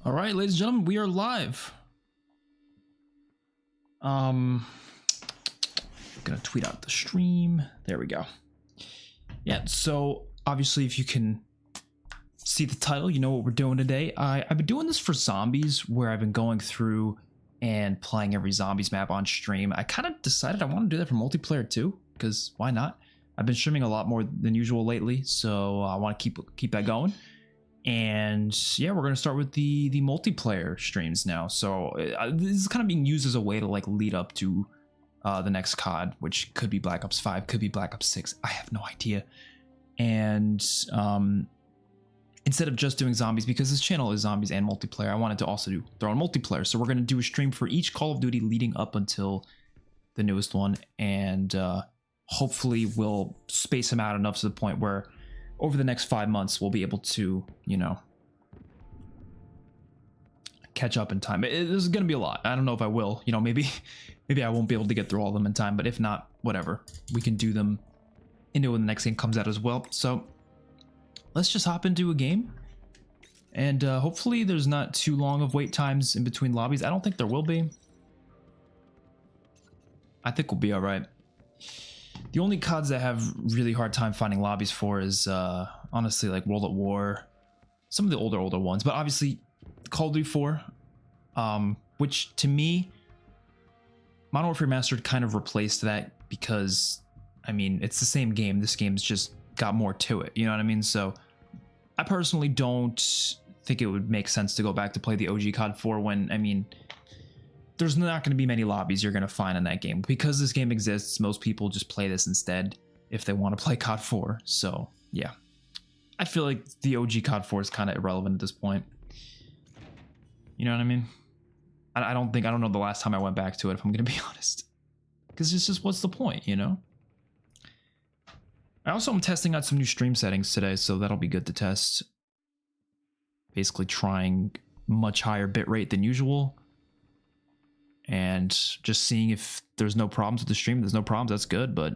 All right, ladies and gentlemen, we are live. Gonna tweet out the stream. There we go. Yeah, so obviously if you can see the title, you know what we're doing today. I've been doing this for zombies, where I've been going through and playing every zombies map on stream. I kind of decided I want to do that for multiplayer too, because why not? I've been streaming a lot more than usual lately, so I want to keep that going. And yeah, we're gonna start with the multiplayer streams now. So this is kind of being used as a way to like lead up to the next COD, which could be Black Ops 5, could be Black Ops 6. I have no idea. And instead of just doing zombies, because this channel is zombies and multiplayer, I wanted to also throw in multiplayer. So we're gonna do a stream for each Call of Duty leading up until the newest one, and hopefully we'll space them out enough to the point where over the next 5 months, we'll be able to, you know, catch up in time. This is going to be a lot. I don't know if I will, you know, maybe I won't be able to get through all of them in time, but if not, whatever. We can do them into when the next game comes out as well. So let's just hop into a game. And hopefully there's not too long of wait times in between lobbies. I don't think there will be. I think we'll be all right. The only CODs that have really hard time finding lobbies for is honestly like World at War, some of the older ones, but obviously Call of Duty 4, which to me, Modern Warfare Remastered kind of replaced that, because I mean it's the same game. This game's just got more to it, you know what I mean? So I personally don't think it would make sense to go back to play the OG COD 4 when, I mean, there's not going to be many lobbies you're going to find in that game. Because this game exists, most people just play this instead if they want to play COD 4. So yeah, I feel like the OG COD 4 is kind of irrelevant at this point. You know what I mean? I don't know the last time I went back to it, if I'm going to be honest, because it's just, what's the point, you know? I also am testing out some new stream settings today, so that'll be good to test. Basically trying much higher bitrate than usual, and just seeing if there's no problems with the stream. If there's no problems, that's good, but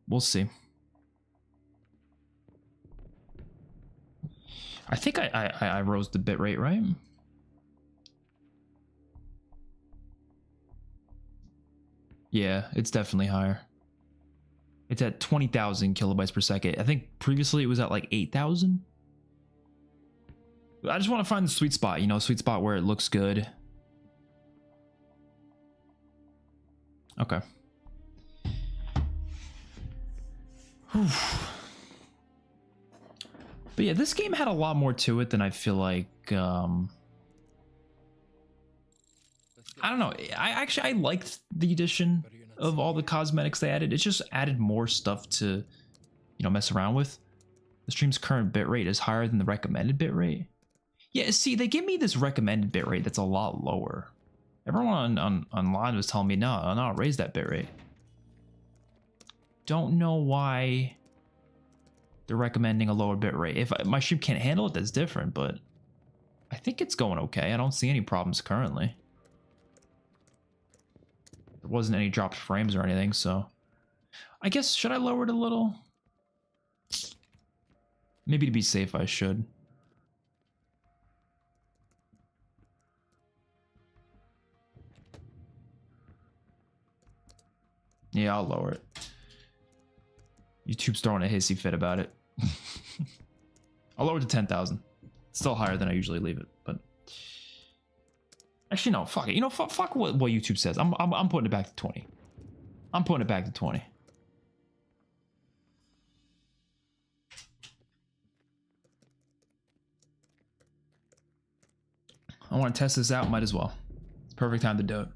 we'll see. I think I rose the bitrate, right? Yeah, it's definitely higher. It's at 20,000 kilobytes per second. I think previously it was at like 8,000. I just want to find the sweet spot, you know, sweet spot where it looks good. Okay. Whew. But yeah, this game had a lot more to it than I feel like. I don't know. I liked the addition of all the cosmetics they added. It just added more stuff to, you know, mess around with. The stream's current bitrate is higher than the recommended bitrate. Yeah, see, they give me this recommended bitrate that's a lot lower. Everyone online was telling me, no, raise that bitrate. Don't know why they're recommending a lower bitrate. If my stream can't handle it, that's different, but I think it's going okay. I don't see any problems currently. There wasn't any dropped frames or anything, so I guess, should I lower it a little? Maybe to be safe, I should. Yeah, I'll lower it. YouTube's throwing a hissy fit about it. I'll lower it to 10,000. Still higher than I usually leave it, but actually no, fuck it. You know, fuck what YouTube says. I'm putting it back to 20. I'm putting it back to 20. I want to test this out. Might as well. It's perfect time to do it.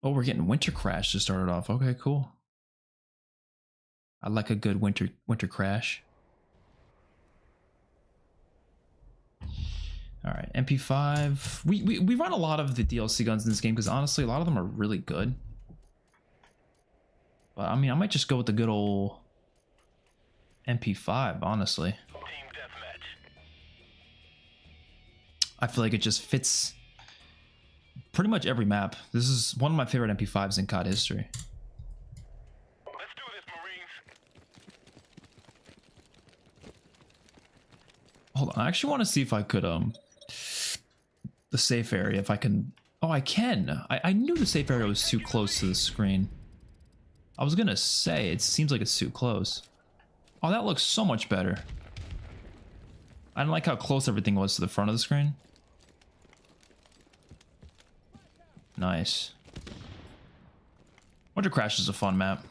Oh, we're getting Winter Crash to start it off. Okay, cool. I like a good winter crash. All right, MP5. We run a lot of the DLC guns in this game because honestly, a lot of them are really good. But I mean, I might just go with the good old MP5, honestly. Team deathmatch. I feel like it just fits pretty much every map. This is one of my favorite MP5s in COD history. Let's do this, Marines. I actually want to see if I could, the safe area, if I can. Oh, I can. I knew the safe area was too close to the screen. I was gonna say, it seems like it's too close. Oh, that looks so much better. I didn't like how close everything was to the front of the screen. Nice. Wonder Crash is a fun map.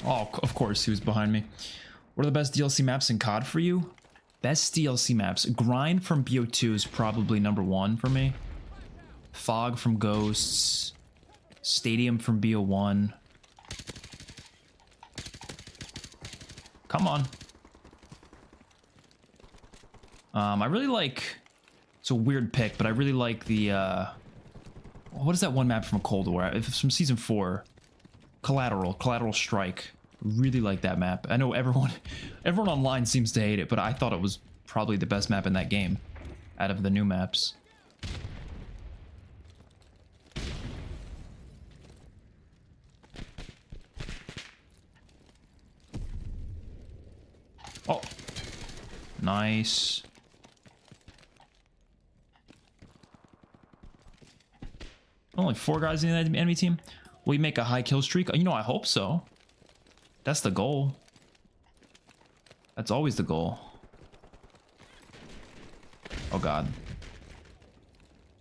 Oh, of course, he was behind me. What are the best DLC maps in COD for you? Best DLC maps. Grind from BO2 is probably #1 for me. Fog from Ghosts. Stadium from BO1. Come on. I really like... It's a weird pick, but I really like the... What is that one map from Cold War? It's from Season 4. Collateral Strike. Really like that map. I know everyone online seems to hate it, but I thought it was probably the best map in that game out of the new maps. Oh, nice. Only 4 guys in the enemy team. Will you make a high kill streak? You know, I hope so. That's the goal. That's always the goal. Oh god.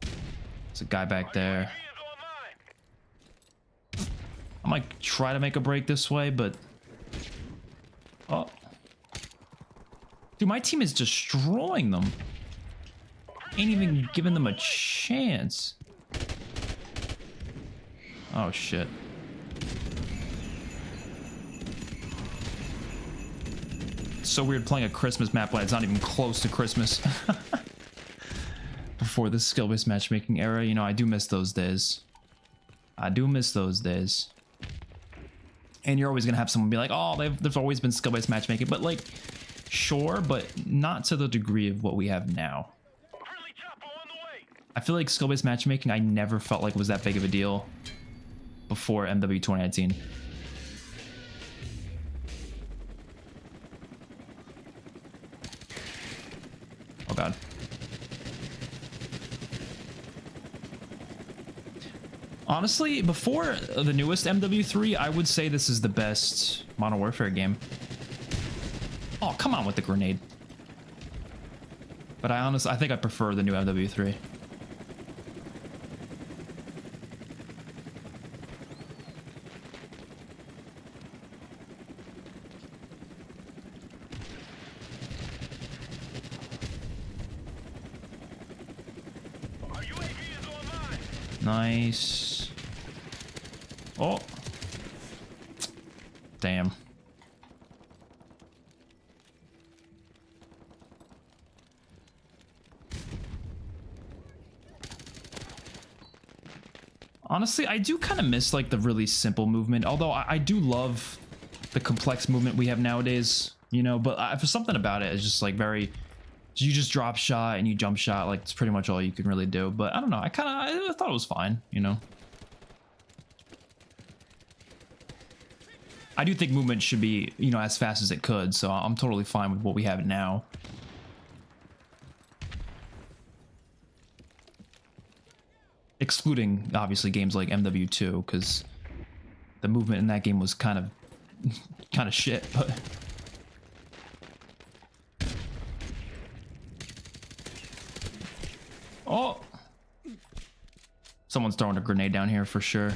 There's a guy back there. I might try to make a break this way, but... Oh. Dude, my team is destroying them. Ain't even giving them a chance. Oh shit. It's so weird playing a Christmas map when it's not even close to Christmas. Before the skill-based matchmaking era, you know, I do miss those days. I do miss those days. And you're always gonna have someone be like, oh, there's always been skill-based matchmaking, but like, sure, but not to the degree of what we have now. I feel like skill-based matchmaking, I never felt like was that big of a deal before MW 2019. Oh god. Honestly, before the newest MW3, I would say this is the best Modern Warfare game. Oh, come on with the grenade. But I think I prefer the new MW3. Nice. Oh. Damn. Honestly, I do kind of miss like the really simple movement, although I do love the complex movement we have nowadays, you know, but for something about it, it's just like very... You just drop shot and you jump shot, like it's pretty much all you can really do. But I don't know, I thought it was fine, you know. I do think movement should be, you know, as fast as it could, so I'm totally fine with what we have now. Excluding, obviously, games like MW2, because the movement in that game was kind of shit, but... Oh! Someone's throwing a grenade down here for sure.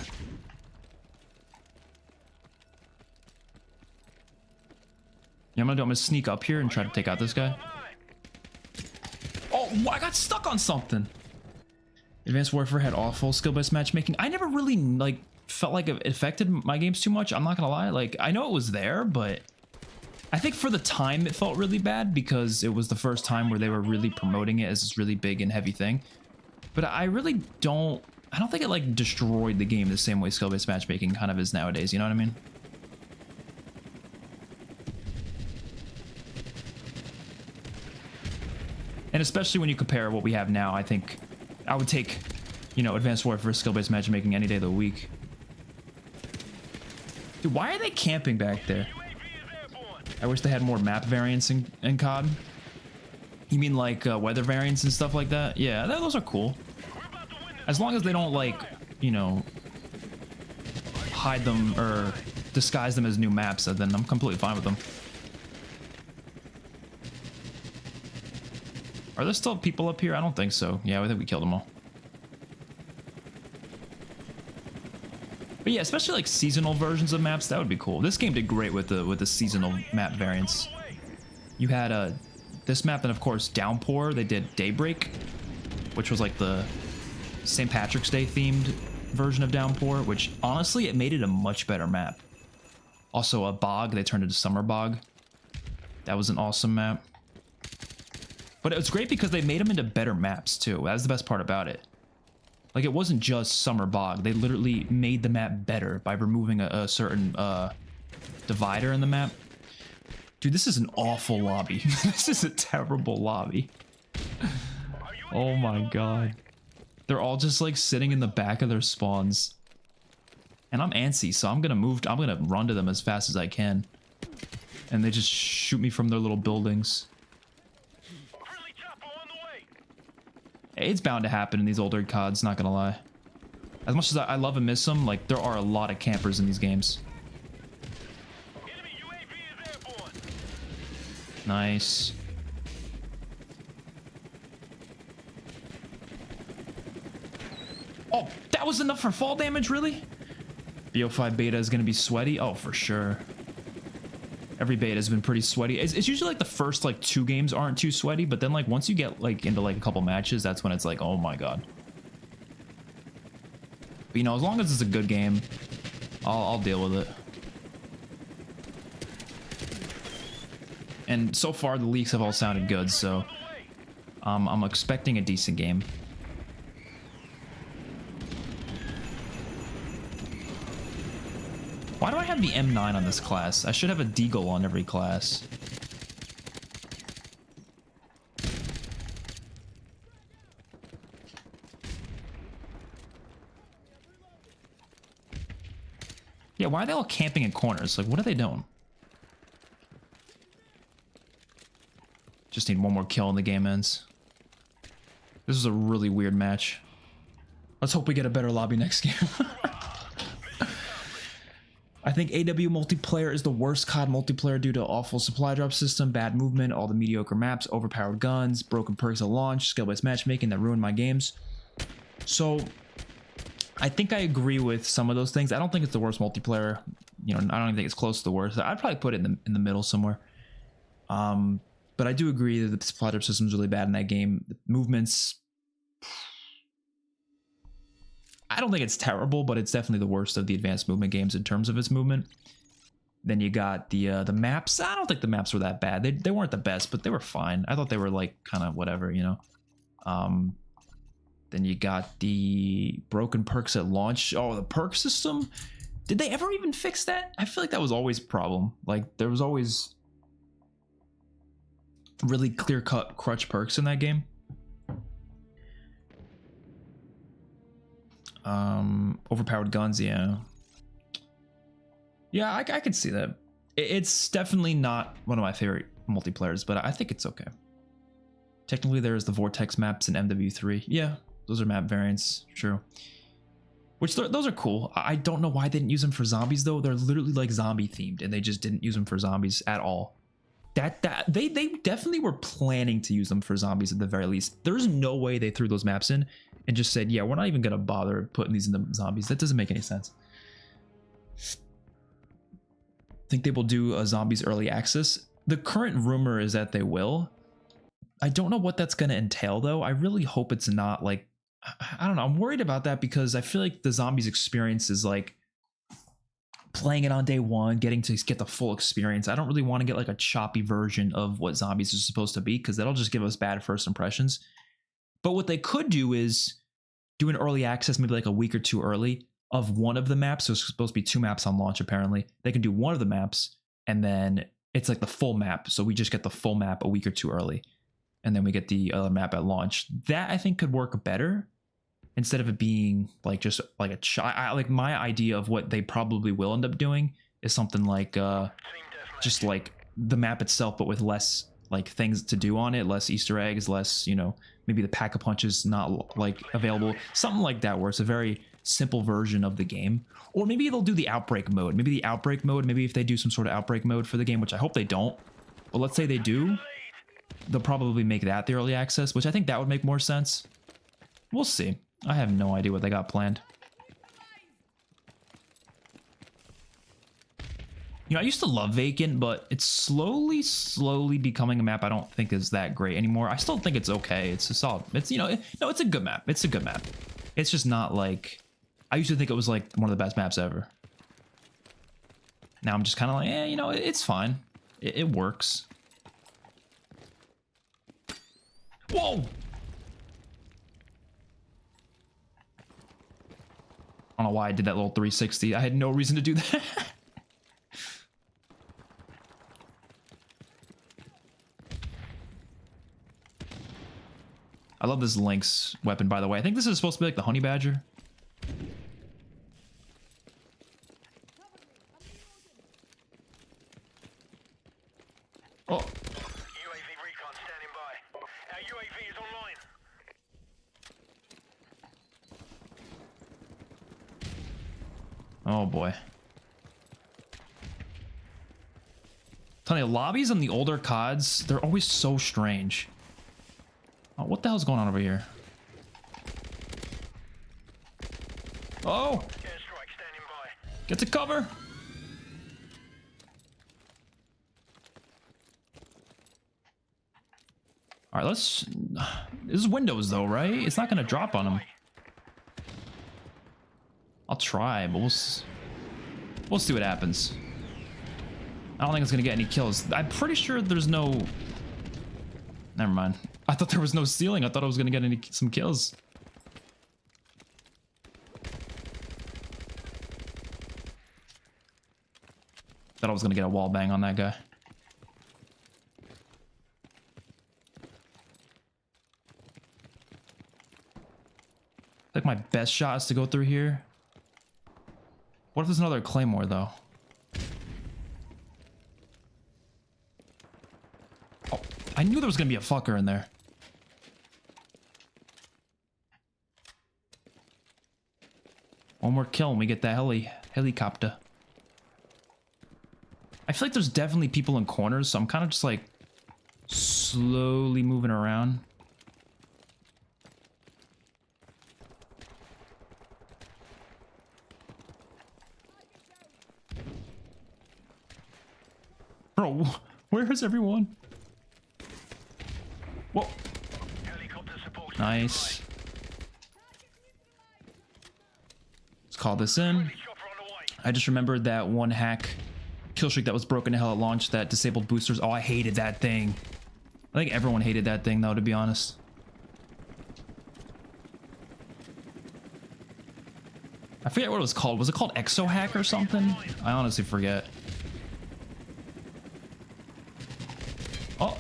Yeah, I'm gonna sneak up here and try to take out this guy. Oh, I got stuck on something! Advanced Warfare had awful skill-based matchmaking. I never really, like, felt like it affected my games too much. I'm not gonna lie. Like, I know it was there, but... I think for the time it felt really bad because it was the first time where they were really promoting it as this really big and heavy thing. But I really don't... I don't think it, like, destroyed the game the same way skill-based matchmaking kind of is nowadays, you know what I mean? And especially when you compare what we have now, I think I would take, you know, Advanced Warfare skill-based matchmaking any day of the week. Dude, why are they camping back there? I wish they had more map variants in COD. You mean like weather variants and stuff like that? Yeah, those are cool. As long as they don't, like, you know, hide them or disguise them as new maps, then I'm completely fine with them. Are there still people up here? I don't think so. Yeah, I think we killed them all. But yeah, especially like seasonal versions of maps, that would be cool. This game did great with the seasonal map variants. You had this map, and of course Downpour. They did Daybreak, which was like the St. Patrick's Day themed version of Downpour, which honestly it made it a much better map. Also a Bog, they turned it to Summer Bog. That was an awesome map. But it was great because they made them into better maps too. That's the best part about it. Like, it wasn't just Summer Bog. They literally made the map better by removing a certain divider in the map. Dude, this is an awful lobby. This is a terrible lobby. Oh my god. They're all just like sitting in the back of their spawns. And I'm antsy, so I'm gonna run to them as fast as I can. And they just shoot me from their little buildings. It's bound to happen in these older CODs, not gonna lie. As much as I love and miss them, like, there are a lot of campers in these games. Nice. Oh, that was enough for fall damage, really? BO5 beta is gonna be sweaty? Oh, for sure. Every beta has been pretty sweaty. It's usually like the first like 2 games aren't too sweaty, but then like once you get like into like a couple matches, that's when it's like, oh my god. But, you know, as long as it's a good game, I'll deal with it. And so far the leaks have all sounded good, so I'm expecting a decent game. Why do I have the M9 on this class? I should have a Deagle on every class. Yeah, why are they all camping in corners? Like, what are they doing? Just need one more kill and the game ends. This is a really weird match. Let's hope we get a better lobby next game. I think AW multiplayer is the worst COD multiplayer due to awful supply drop system, bad movement, all the mediocre maps, overpowered guns, broken perks at launch, skill-based matchmaking that ruined my games. So, I think I agree with some of those things. I don't think it's the worst multiplayer. You know, I don't even think it's close to the worst. I'd probably put it in the middle somewhere. But I do agree that the supply drop system is really bad in that game. The movements, I don't think it's terrible, but it's definitely the worst of the advanced movement games in terms of its movement. Then you got the maps. I don't think the maps were that bad. They weren't the best, but they were fine. I thought they were like kind of whatever, you know. Then you got the broken perks at launch. Oh, the perk system. Did they ever even fix that? I feel like that was always a problem. Like, there was always really clear-cut crutch perks in that game. Overpowered guns, yeah. Yeah, I could see that. It's definitely not one of my favorite multiplayers, but I think it's okay. Technically, there's the Vortex maps in MW3. Yeah, those are map variants, true. Which, those are cool. I don't know why they didn't use them for zombies, though. They're literally, like, zombie-themed, and they just didn't use them for zombies at all. They definitely were planning to use them for zombies at the very least. There's no way they threw those maps in and just said, yeah, we're not even gonna bother putting these in the zombies. That doesn't make any sense. Think they will do a zombies early access? The current rumor is that they will. I don't know what that's gonna entail though. I really hope it's not like, I don't know. I'm worried about that because I feel like the zombies experience is like playing it on day one, getting to get the full experience. I don't really want to get like a choppy version of what zombies are supposed to be because that'll just give us bad first impressions. But what they could do is do an early access, maybe like a week or two early, of one of the maps. So it's supposed to be 2 maps on launch, apparently. They can do one of the maps, and then it's like the full map. So we just get the full map a week or two early, and then we get the other map at launch. That, I think, could work better. instead of it being like just like a like my idea of what they probably will end up doing is something like Team deathmatch. just like the map itself, but with less like things to do on it, less Easter eggs, less, you know, maybe the pack-a-punch is not like available, something like that, where it's a very simple version of the game. Or maybe they'll do the outbreak mode. Maybe the outbreak mode, maybe if they do some sort of outbreak mode for the game, which I hope they don't, but let's say they do, they'll probably make that the early access, which I think that would make more sense. We'll see. I have no idea what they got planned. You know, I used to love Vacant, but it's slowly becoming a map I don't think is that great anymore. I still think it's okay. It's a solid. It's, you know, no, it's a good map. It's a good map. It's just not like, I used to think it was like one of the best maps ever. Now I'm just kind of like, you know, it's fine. It works. Whoa! I don't know why I did that little 360. I had no reason to do that. I love this Lynx weapon, by the way. I think this is supposed to be like the Honey Badger. Oh. UAV recon standing by. Our UAV is online. Oh boy. Tell you, lobbies on the older CODs, they're always so strange. Oh, what the hell's going on over here? Oh! Airstrike standing by. Get to cover! Alright, let's... This is Windows though, right? It's not gonna drop on them. I'll try, but we'll see what happens. I don't think it's gonna get any kills. I'm pretty sure there's no... Never mind. I thought there was no ceiling. I thought I was gonna get some kills. Thought I was gonna get a wall bang on that guy. I think my best shot is to go through here. What if there's another Claymore though? Oh, I knew there was gonna be a fucker in there. One more kill and we get the helicopter. I feel like there's definitely people in corners, so I'm kind of just like slowly moving around. Bro, where is everyone? Whoa. Helicopter support. Nice. Let's call this in. Chopper on the way. I just remembered that one hack kill streak that was broken to hell at launch that disabled boosters. Oh, I hated that thing. I think everyone hated that thing though, to be honest. I forget what it was called. Was it called Exo Hack or something? I honestly forget. Oh.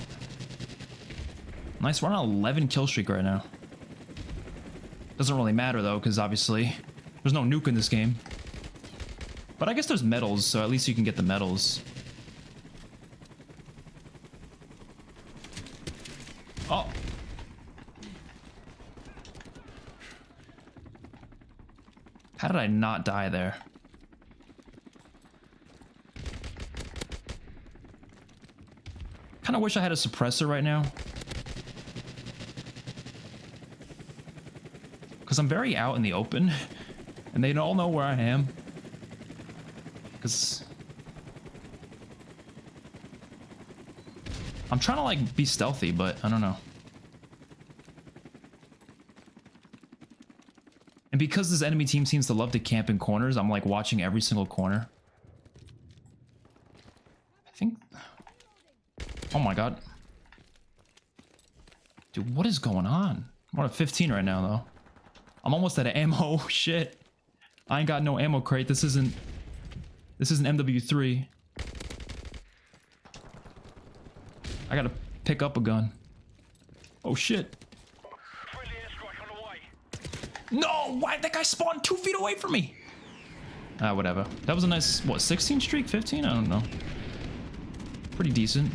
Nice, we're on an 11 kill streak right now. Doesn't really matter though, because obviously there's no nuke in this game. But I guess there's medals, so at least you can get the medals. Oh. How did I not die there? Kind of wish I had a suppressor right now. Because I'm very out in the open. And they all know where I am. Because I'm trying to like be stealthy, but I don't know. And because this enemy team seems to love to camp in corners, I'm like watching every single corner. I think... Oh my god. Dude, what is going on? I'm on a 15 right now, though. I'm almost out of ammo. Shit. I ain't got no ammo crate. This isn't MW3. I gotta pick up a gun. Oh shit. Friendly airstrike on the way. No, why that guy spawned 2 feet away from me? Whatever. That was a nice, what, 16 streak? 15? I don't know. Pretty decent.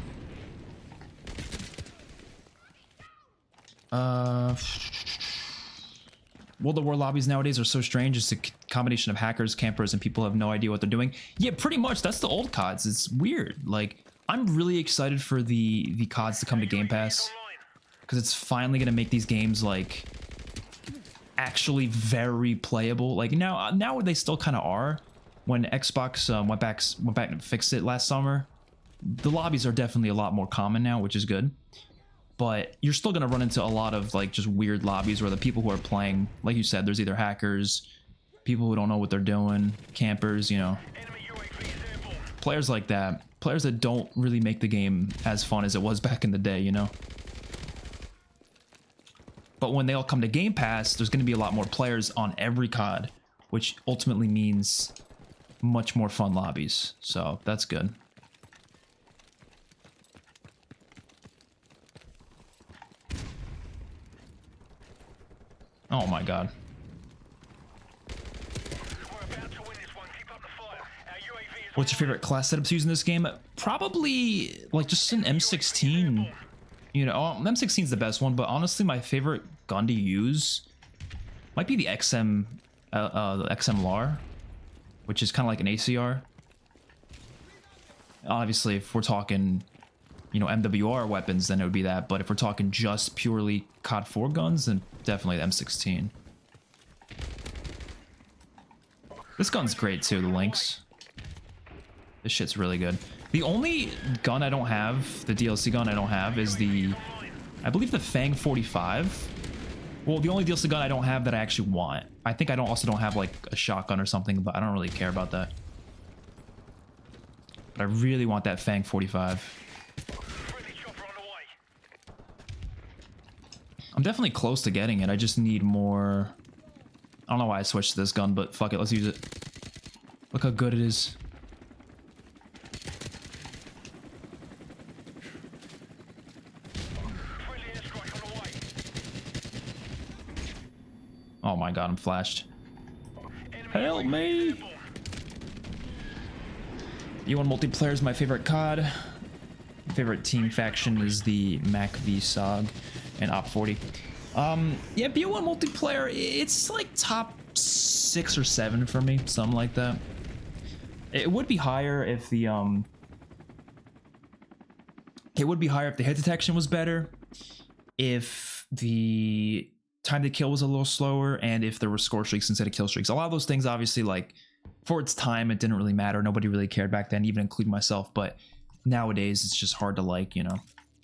World of War lobbies nowadays are so strange. It's a combination of hackers, campers, and people have no idea what they're doing. Yeah, pretty much. That's the old CODs. It's weird. Like, I'm really excited for the CODs to come to Game Pass, because it's finally going to make these games, like, actually very playable. Like, now they still kind of are. When Xbox went back and fixed it last summer, the lobbies are definitely a lot more common now, which is good. But you're still going to run into a lot of, like, just weird lobbies where the people who are playing, like you said, there's either hackers, people who don't know what they're doing, campers, you know. Players like that. Players that don't really make the game as fun as it was back in the day, you know. But when they all come to Game Pass, there's going to be a lot more players on every COD, which ultimately means much more fun lobbies. So that's good. Oh my god. What's your favorite class setup to use in this game? Probably like just an M16. You know, M16 is the best one, but honestly my favorite gun to use might be the XM LAR, which is kind of like an ACR. Obviously, if we're talking, you know, MWR weapons, then it would be that. But if we're talking just purely COD 4 guns, then definitely the M16. This gun's great too, the Lynx. This shit's really good. The only gun I don't have, the DLC gun I don't have, is the, I believe the Fang 45. Well, the only DLC gun I don't have that I actually want. I think I also don't have like a shotgun or something, but I don't really care about that. But I really want that Fang 45. I'm definitely close to getting it. I just need more. I don't know why I switched to this gun, but fuck it, let's use it. Look how good it is. Oh my god, I'm flashed. Help me! E1 multiplayer is my favorite COD. My favorite team faction is the Mac v SOG and Op 40. Yeah, BO1 multiplayer, it's like top 6 or 7 for me, something like that. It would be higher if the hit detection was better, if the time to kill was a little slower, and if there were score streaks instead of kill streaks. A lot of those things, obviously, like, for its time, it didn't really matter. Nobody really cared back then, even including myself. But nowadays, it's just hard to like, you know.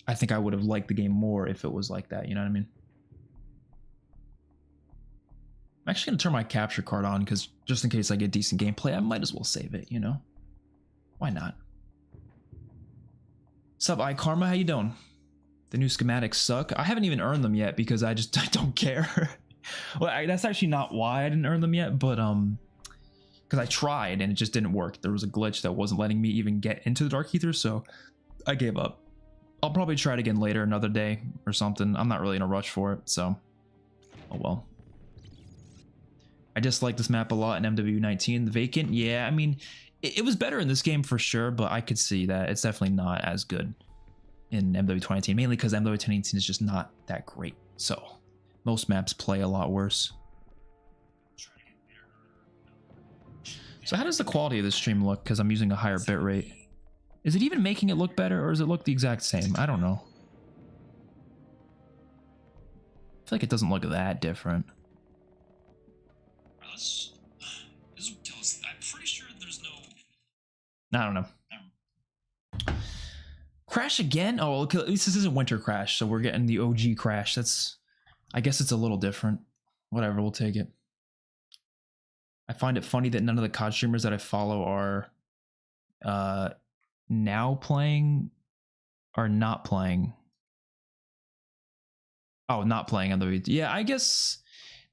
I think I would have liked the game more if it was like that, you know what I mean? I'm actually going to turn my capture card on, because just in case I get decent gameplay, I might as well save it, you know? Why not? Sup, iKarma, how you doing? The new schematics suck. I haven't even earned them yet because I don't care. Well, that's actually not why I didn't earn them yet, but because I tried and it just didn't work. There was a glitch that wasn't letting me even get into the Dark Ether, so I gave up. I'll probably try it again later, another day or something. I'm not really in a rush for it, so oh well. I just like this map a lot in MW19. The Vacant, yeah, I mean, it was better in this game for sure, but I could see that it's definitely not as good in MW2019, mainly because MW2019 is just not that great. So most maps play a lot worse. So how does the quality of this stream look? Because I'm using a higher bitrate. Is it even making it look better, or does it look the exact same? I don't know. I feel like it doesn't look that different. I'm pretty sure there's no... I don't know. Crash again? Oh, okay, at least this isn't Winter Crash, so we're getting the OG Crash. That's, I guess it's a little different. Whatever, we'll take it. I find it funny that none of the COD streamers that I follow are now playing or not playing. Oh, not playing on the... Yeah, I guess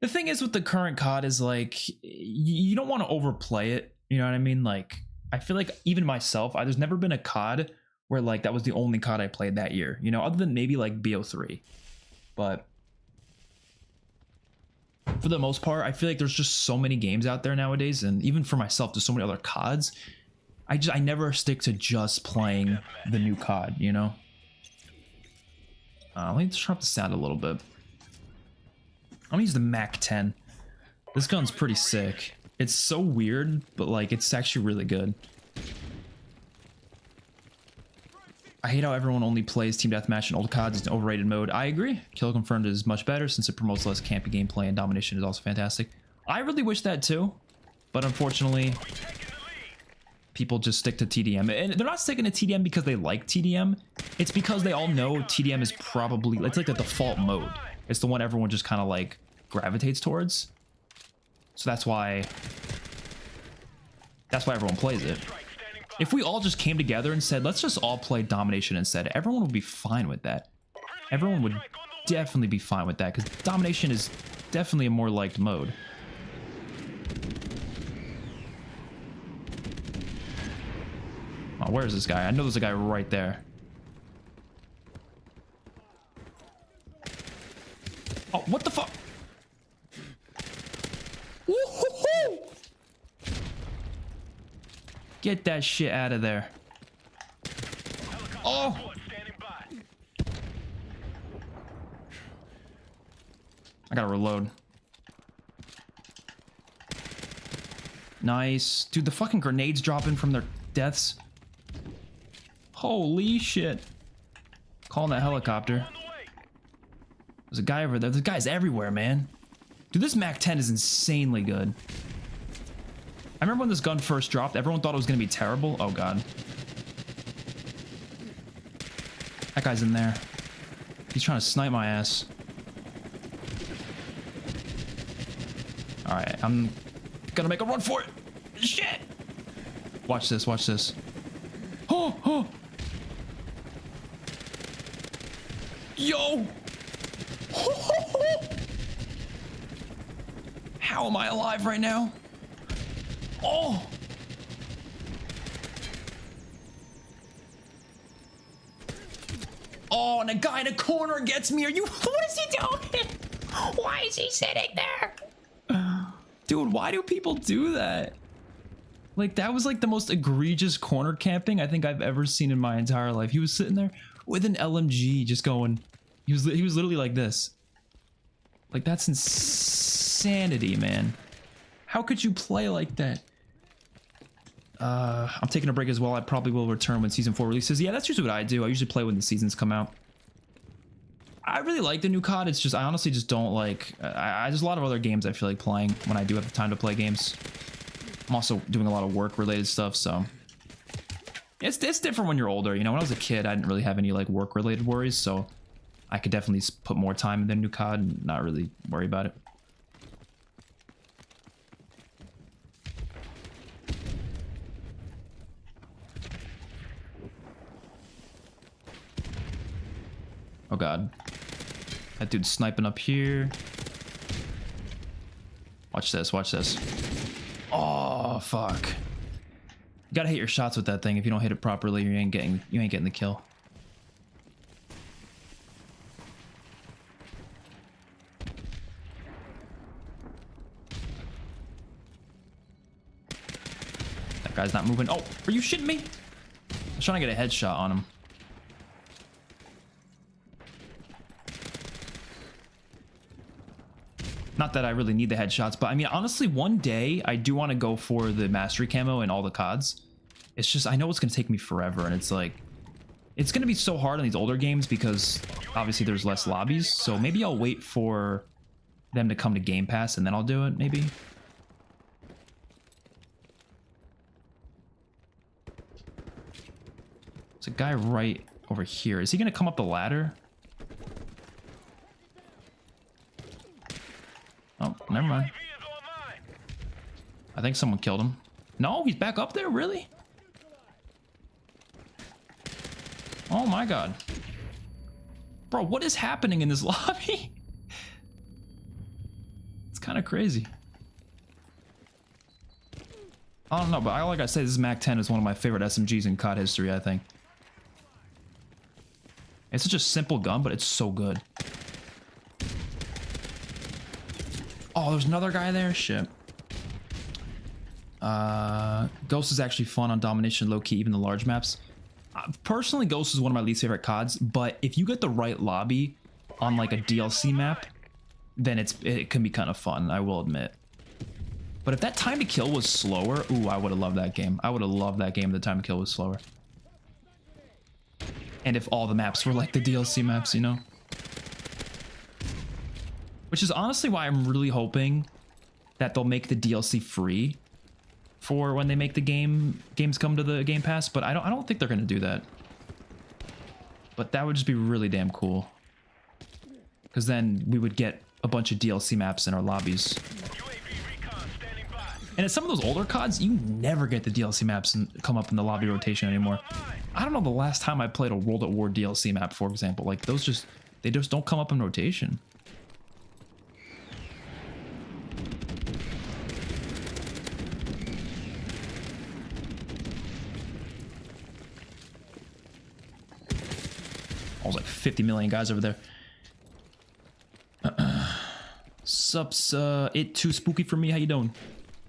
the thing is with the current COD is like, you don't want to overplay it. You know what I mean? Like, I feel like even myself, there's never been a COD where like that was the only COD I played that year, you know, other than maybe like BO3. But for the most part. I feel like there's just so many games out there nowadays, and even for myself, there's so many other CODs. I never stick to just playing the new COD, you know? Let me turn up the sound a little bit. I'm gonna use the Mac 10. This gun's pretty sick. It's so weird, but like it's actually really good. I hate how everyone only plays Team Deathmatch and old CODs in overrated mode. I agree. Kill Confirmed is much better since it promotes less campy gameplay, and Domination is also fantastic. I really wish that too, but unfortunately, people just stick to TDM. And they're not sticking to TDM because they like TDM. It's because they all know TDM is probably, it's like the default mode. It's the one everyone just kind of like gravitates towards. So that's why everyone plays it. If we all just came together and said, let's just all play Domination instead, everyone would be fine with that. Everyone would definitely be fine with that because Domination is definitely a more liked mode. Oh, where is this guy? I know there's a guy right there. Oh, what the fuck? Woo-hoo-hoo! Get that shit out of there. Oh! I gotta reload. Nice. Dude, the fucking grenades dropping from their deaths. Holy shit. Calling that helicopter. There's a guy over there. There's guys everywhere, man. Dude, this Mac 10 is insanely good. I remember when this gun first dropped, everyone thought it was going to be terrible. Oh, God. That guy's in there. He's trying to snipe my ass. Alright, I'm gonna make a run for it. Shit! Watch this, watch this. Oh, oh! Yo! How am I alive right now? Oh! Oh, and a guy in a corner gets me. Are you? What is he doing? Why is he sitting there? Dude, why do people do that? Like, that was like the most egregious corner camping I think I've ever seen in my entire life. He was sitting there with an LMG just going. He was literally like this. Like, that's insanity, man. How could you play like that? I'm taking a break as well. I probably will return when season 4 releases. Yeah, that's usually what I do. I usually play when the seasons come out. I really like the new COD. It's just, I honestly just don't like, there's a lot of other games I feel like playing when I do have the time to play games. I'm also doing a lot of work related stuff, so. It's different when you're older. You know, when I was a kid, I didn't really have any like work related worries, so I could definitely put more time in the new COD and not really worry about it. Oh God. That dude's sniping up here. Watch this, watch this. Oh, fuck. You gotta hit your shots with that thing. If you don't hit it properly, you ain't getting the kill. That guy's not moving. Oh, are you shitting me? I was trying to get a headshot on him. Not that I really need the headshots, but I mean, honestly, one day I do want to go for the mastery camo in all the CODs. It's just, I know it's going to take me forever, and it's like, it's going to be so hard on these older games because obviously there's less lobbies, so maybe I'll wait for them to come to Game Pass and then I'll do it, maybe. There's a guy right over here. Is he going to come up the ladder? Oh, never mind. I think someone killed him. No, he's back up there? Really? Oh my God. Bro, what is happening in this lobby? It's kind of crazy. I don't know, but like I said, this Mac 10 is one of my favorite SMGs in COD history, I think. It's such a simple gun, but it's so good. Oh, Oh, there's another guy there. Shit. Ghost is actually fun on domination, low key, even the large maps. Personally, Ghost is one of my least favorite CODs, but if you get the right lobby on like a DLC map, then it can be kind of fun, I will admit. But if that time to kill was slower, ooh, I would have loved that game. I would have loved that game if the time to kill was slower. And if all the maps were like the DLC maps, you know? Which is honestly why I'm really hoping that they'll make the DLC free for when they make the games come to the Game Pass, but I don't think they're gonna do that. But that would just be really damn cool. Because then we would get a bunch of DLC maps in our lobbies. And in some of those older CODs, you never get the DLC maps and come up in the lobby rotation anymore. I don't know the last time I played a World at War DLC map, for example. Like those they just don't come up in rotation. I was like 50 million guys over there. Sups, it too spooky for me. How you doing?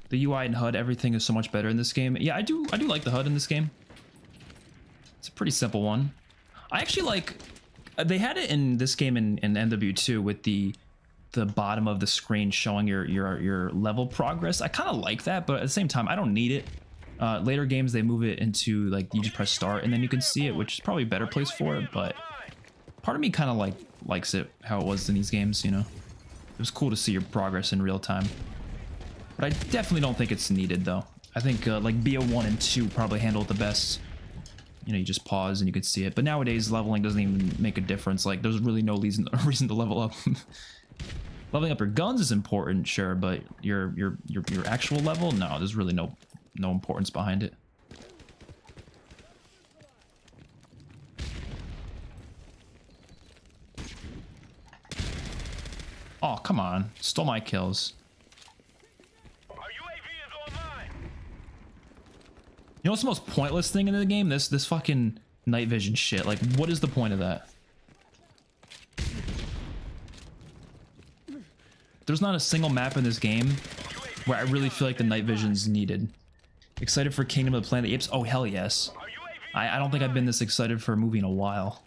The UI and HUD, everything is so much better in this game. Yeah, I do like the HUD in this game. It's a pretty simple one. I actually like, they had it in this game in MW2 with the bottom of the screen showing your level progress. I kind of like that, but at the same time, I don't need it. Later games, they move it into like, you just press start and then you can see it, which is probably a better place for it, but part of me kind of likes it how it was in these games, you know? It was cool to see your progress in real time. But I definitely don't think it's needed though. I think like BO1 and 2 probably handle it the best. You know, you just pause and you can see it. But nowadays leveling doesn't even make a difference. Like there's really no reason to level up. Leveling up your guns is important, sure, but your actual level, no, there's really no importance behind it. Oh, come on. Stole my kills. You know what's the most pointless thing in the game? This fucking night vision shit. Like, what is the point of that? There's not a single map in this game where I really feel like the night vision's needed. Excited for Kingdom of the Planet of the Apes? Oh, hell yes. I don't think I've been this excited for a movie in a while.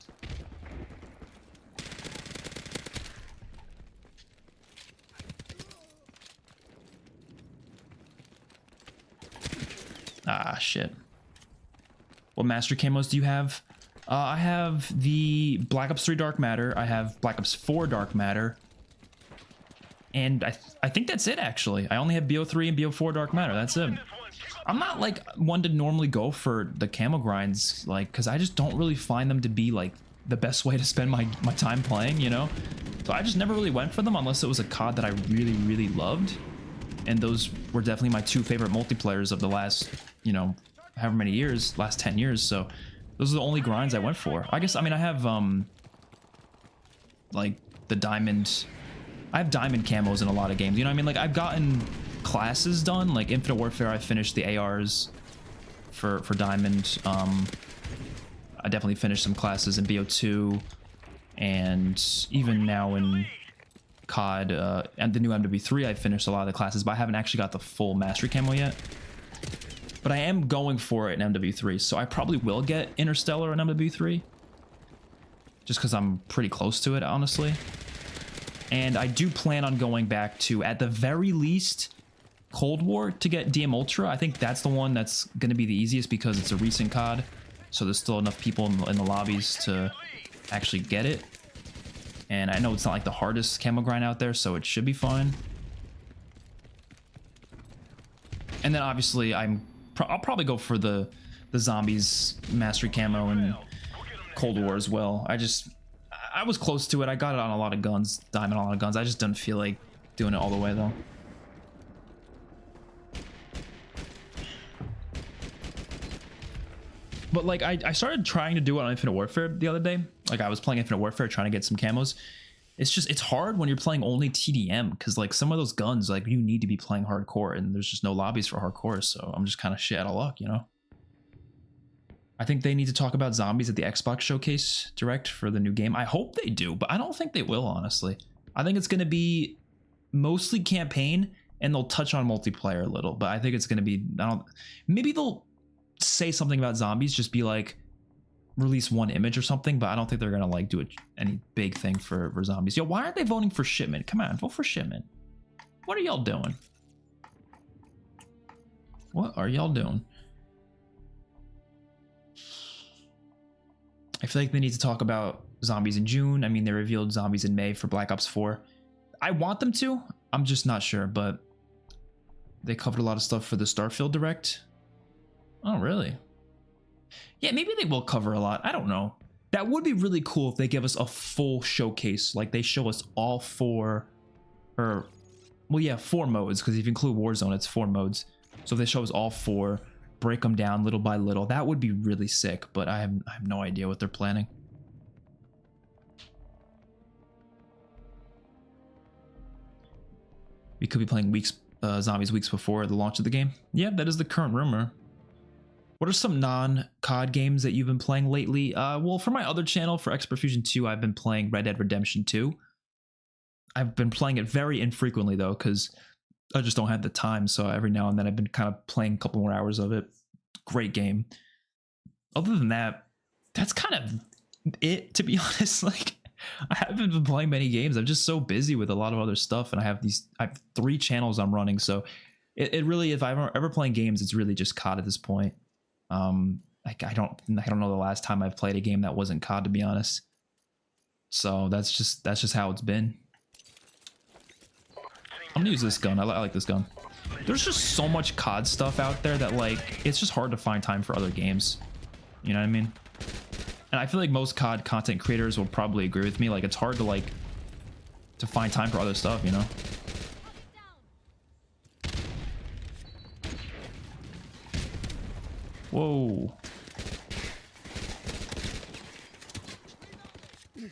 Ah, shit. What master camos do you have? I have the Black Ops 3 Dark Matter. I have Black Ops 4 Dark Matter. And I think that's it, actually. I only have BO3 and BO4 Dark Matter. That's it. I'm not, like, one to normally go for the camo grinds, like, because I just don't really find them to be, like, the best way to spend my time playing, you know? So I just never really went for them unless it was a COD that I really, really loved. And those were definitely my two favorite multiplayers of the last, you know, however many years, last 10 years. So those are the only grinds I went for. I guess, I mean, I have, like, the diamond... I have diamond camos in a lot of games, you know what I mean? Like, I've gotten classes done, like Infinite Warfare, I finished the ARs for diamond. I definitely finished some classes in BO2, and even now in COD and the new MW3, I finished a lot of the classes, but I haven't actually got the full mastery camo yet. But I am going for it in MW3, so I probably will get Interstellar in MW3, just because I'm pretty close to it, honestly. And I do plan on going back to, at the very least, Cold War to get DM Ultra. I think that's the one that's going to be the easiest because it's a recent COD, so there's still enough people in the lobbies to actually get it. And I know it's not like the hardest camo grind out there, so it should be fine. And then obviously I'll probably go for the zombies mastery camo and Cold War as well. I was close to it. I got it on a lot of guns, diamond on a lot of guns. I just didn't feel like doing it all the way though. But like I started trying to do it on Infinite Warfare the other day. Like I was playing Infinite Warfare trying to get some camos. It's hard when you're playing only TDM because like some of those guns, like you need to be playing hardcore and there's just no lobbies for hardcore. So I'm just kind of shit out of luck, you know? I think they need to talk about zombies at the Xbox Showcase Direct for the new game. I hope they do, but I don't think they will, honestly. I think it's going to be mostly campaign, and they'll touch on multiplayer a little. But I think it's going to be, maybe they'll say something about zombies, just be like, release one image or something, but I don't think they're going to like do any big thing for zombies. Yo, why aren't they voting for Shipment? Come on, vote for Shipment. What are y'all doing? What are y'all doing? I feel like they need to talk about zombies in June. I mean, they revealed zombies in May for Black Ops 4. I want them to. I'm just not sure, but they covered a lot of stuff for the Starfield Direct. Oh, really? Yeah, maybe they will cover a lot. I don't know. That would be really cool if they give us a full showcase. Like they show us all four, or, well, yeah, 4 modes, because if you include Warzone, it's 4 modes. So if they show us all 4, break them down little by little, that would be really sick, but I have no idea what they're planning. We could be playing zombies weeks before the launch of the game. Yeah, that is the current rumor. What are some non-COD games that you've been playing lately? Well, for my other channel, for XpertFusion 2, I've been playing Red Dead Redemption 2. I've been playing it very infrequently, though, because I just don't have the time, so every now and then I've been kind of playing a couple more hours of it. Great game. Other than that, that's kind of it, to be honest. Like, I haven't been playing many games. I'm just so busy with a lot of other stuff, and I have 3 channels I'm running, so it really, if I'm ever playing games, it's really just COD at this point. Like I don't know the last time I've played a game that wasn't COD, to be honest. So that's just how it's been. I'm gonna use this gun. I like this gun. There's just so much COD stuff out there that, like, it's just hard to find time for other games. You know what I mean? And I feel like most COD content creators will probably agree with me. Like, it's hard to find time for other stuff, you know? Whoa.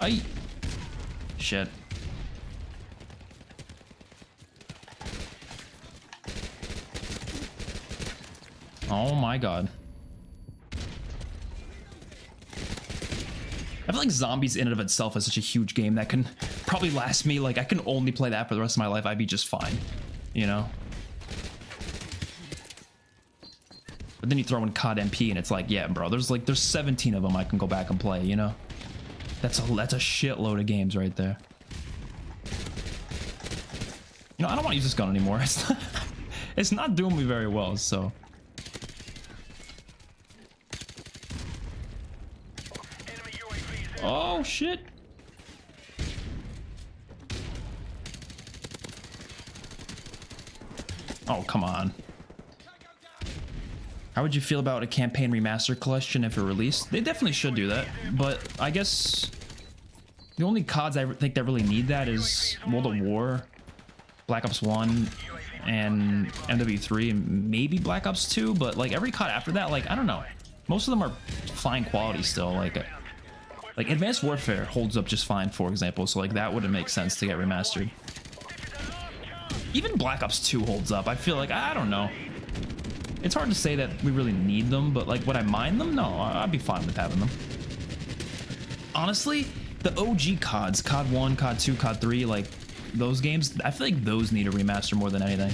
Ay. Shit. Oh my god. I feel like zombies in and of itself is such a huge game that can probably last me, like, I can only play that for the rest of my life. I'd be just fine, you know? But then you throw in COD MP and it's like, yeah, bro, there's 17 of them I can go back and play, you know? That's a shitload of games right there. You know, I don't want to use this gun anymore. It's not doing me very well, so. Oh, shit. Oh, come on. How would you feel about a campaign remaster collection if it released? They definitely should do that, but I guess the only CODs I think that really need that is World of War, Black Ops 1, and MW3, and maybe Black Ops 2, but like every COD after that, like, I don't know. Most of them are fine quality still, like Advanced Warfare holds up just fine, for example, so like that wouldn't make sense to get remastered. Even Black Ops 2 holds up. I feel like, I don't know. It's hard to say that we really need them, but like, would I mind them? No, I'd be fine with having them. Honestly, the OG CODs, COD 1, COD 2, COD 3, like those games, I feel like those need a remaster more than anything.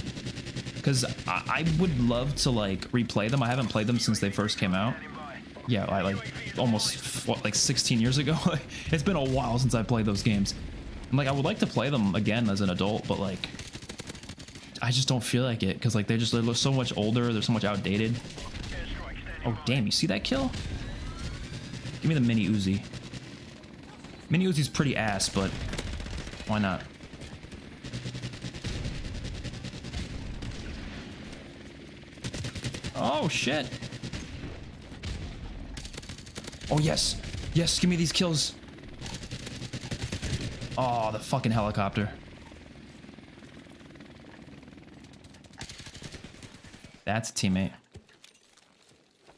Because I would love to like replay them. I haven't played them since they first came out. Yeah, I like almost, what, like 16 years ago? It's been a while since I played those games. And like, I would like to play them again as an adult, but like, I just don't feel like it, because like they're so much older, they're so much outdated. Oh damn, you see that kill? Give me the mini Uzi. Mini Uzi's pretty ass, but why not? Oh shit. Oh yes, yes, give me these kills. Oh, the fucking helicopter. That's a teammate.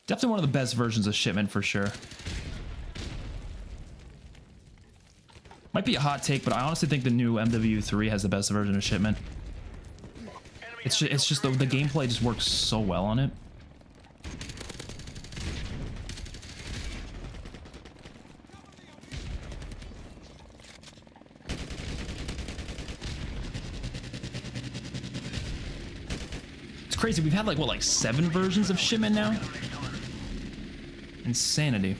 Definitely one of the best versions of Shipment for sure. Might be a hot take, but I honestly think the new MW3 has the best version of Shipment. It's just the gameplay just works so well on it. crazy. We've had like, what, like 7 versions of Shipment now? Insanity.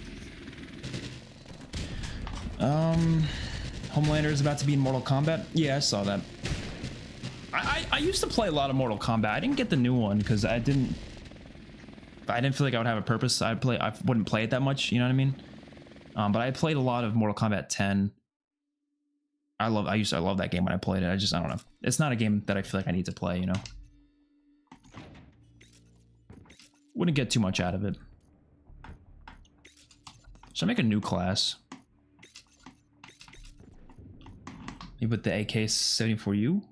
Homelander is about to be in Mortal Kombat. Yeah, I saw that. I used to play a lot of Mortal Kombat. I didn't get the new one because I didn't feel like I would have a purpose. I wouldn't play it that much, you know what I mean? But I played a lot of Mortal Kombat 10. I love that game when I played it. I don't know. It's not a game that I feel like I need to play, you know? Wouldn't get too much out of it. Should I make a new class? Maybe with the AK-74U?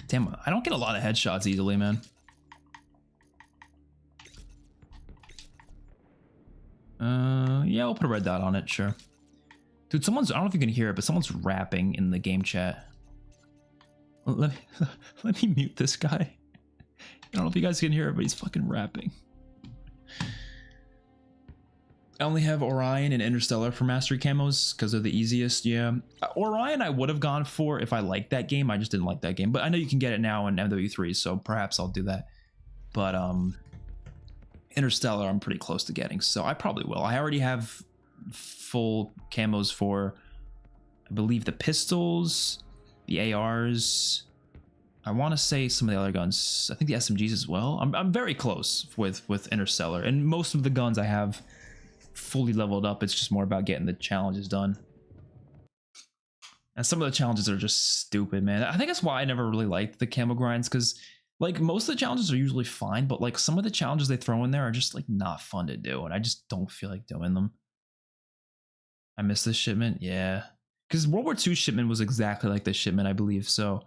Damn, I don't get a lot of headshots easily, man. Yeah, we'll put a red dot on it, sure. Dude, I don't know if you can hear it, but someone's rapping in the game chat. Let me mute this guy. I don't know if you guys can hear it, but he's fucking rapping. I only have Orion and Interstellar for mastery camos because they're the easiest. Yeah, Orion I would have gone for if I liked that game. I just didn't like that game, but I know you can get it now in MW3, so perhaps I'll do that. But Interstellar I'm pretty close to getting, so I probably will. I already have full camos for, I believe, the pistols, the ARs. I want to say some of the other guns. I think the SMGs as well. I'm very close with Interstellar, and most of the guns I have fully leveled up. It's just more about getting the challenges done. And some of the challenges are just stupid, man. I think that's why I never really liked the camo grinds, because like most of the challenges are usually fine, but like some of the challenges they throw in there are just like not fun to do, and I just don't feel like doing them. I miss this shipment, yeah, because World War II shipment was exactly like this shipment, I believe. So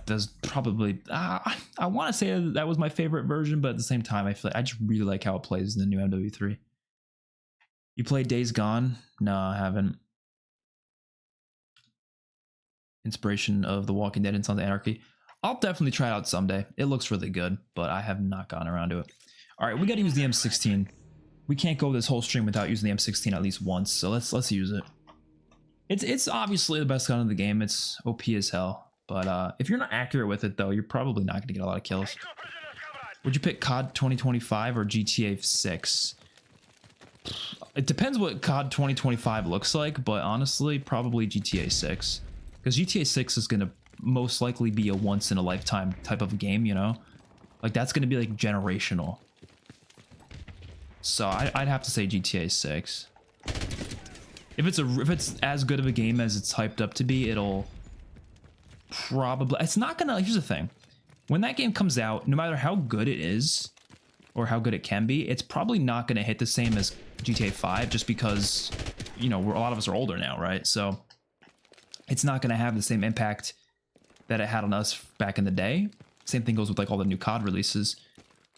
there's probably I want to say that was my favorite version, but at the same time I feel like I just really like how it plays in the new MW3. You played Days Gone? No, I haven't. Inspiration of The Walking Dead and Sons of Anarchy. I'll definitely try it out someday. It looks really good, but I have not gotten around to it. All right, we got to use the M16. We can't go this whole stream without using the M16 at least once, so let's use it. It's obviously the best gun in the game. It's OP as hell, but if you're not accurate with it though, you're probably not going to get a lot of kills. Would you pick COD 2025 or GTA 6? It depends what COD 2025 looks like, but honestly, probably GTA 6. Because GTA 6 is going to most likely be a once-in-a-lifetime type of game, you know? Like, that's going to be, like, generational. So, I'd have to say GTA 6. If it's as good of a game as it's hyped up to be, it'll probably... It's not going to... Here's the thing. When that game comes out, no matter how good it is, or how good it can be, it's probably not going to hit the same as GTA 5 just because, you know, a lot of us are older now, right? So it's not going to have the same impact that it had on us back in the day. Same thing goes with like all the new COD releases,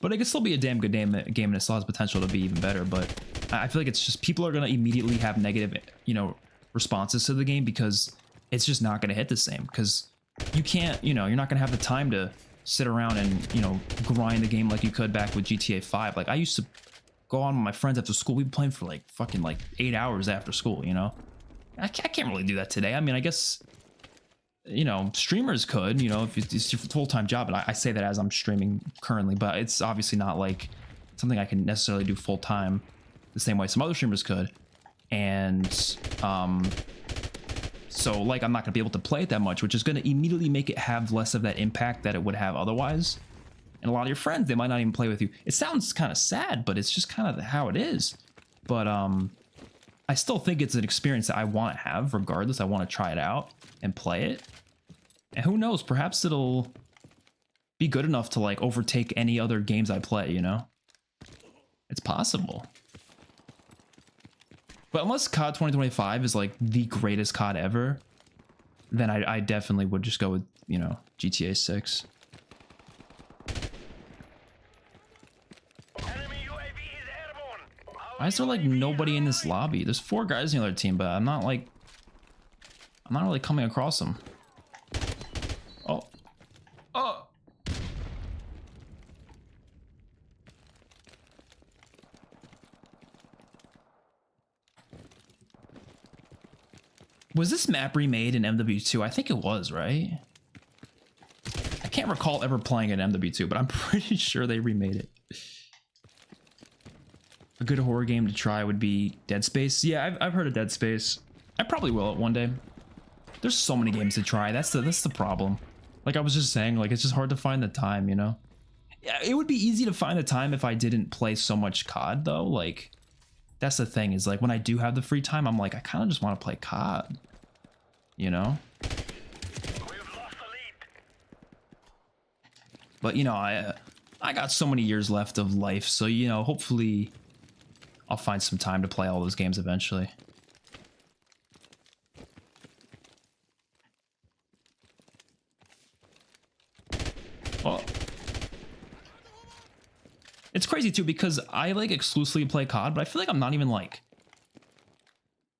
but it could still be a damn good game and it still has potential to be even better. But I feel like it's just people are going to immediately have negative, you know, responses to the game because it's just not going to hit the same, because you can't, you know, you're not going to have the time to sit around and, you know, grind the game like you could back with GTA 5. Like I used to go on with my friends after school. We'd be playing for like fucking like 8 hours after school, you know? I can't really do that today. I mean, I guess, you know, streamers could, you know, if it's your full-time job, and I say that as I'm streaming currently, but it's obviously not like something I can necessarily do full-time the same way some other streamers could. And so like I'm not gonna be able to play it that much, which is gonna immediately make it have less of that impact that it would have otherwise. And a lot of your friends, they might not even play with you. It sounds kind of sad, but it's just kind of how it is. But I still think it's an experience that I want to have regardless. I want to try it out and play it. And who knows, perhaps it'll be good enough to like overtake any other games I play, you know? It's possible. But unless COD 2025 is like the greatest COD ever, then I definitely would just go with, you know, GTA 6. Why is there like nobody in this lobby? There's 4 guys in the other team, but I'm not really coming across them. Oh. Oh. Was this map remade in MW2? I think it was, right? can't recall ever playing an MW2, but I'm pretty sure they remade it. A good horror game to try would be Dead Space. Yeah, I've heard of Dead Space. I probably will one day. There's so many games to try. That's the problem. Like I was just saying, like it's just hard to find the time, you know? Yeah, it would be easy to find the time if I didn't play so much COD though. Like that's the thing is like when I do have the free time, I'm like I kind of just want to play COD. You know? But you know, I got so many years left of life, so you know, hopefully I'll find some time to play all those games eventually. Well, it's crazy too because I like exclusively play COD, but I feel like I'm not even like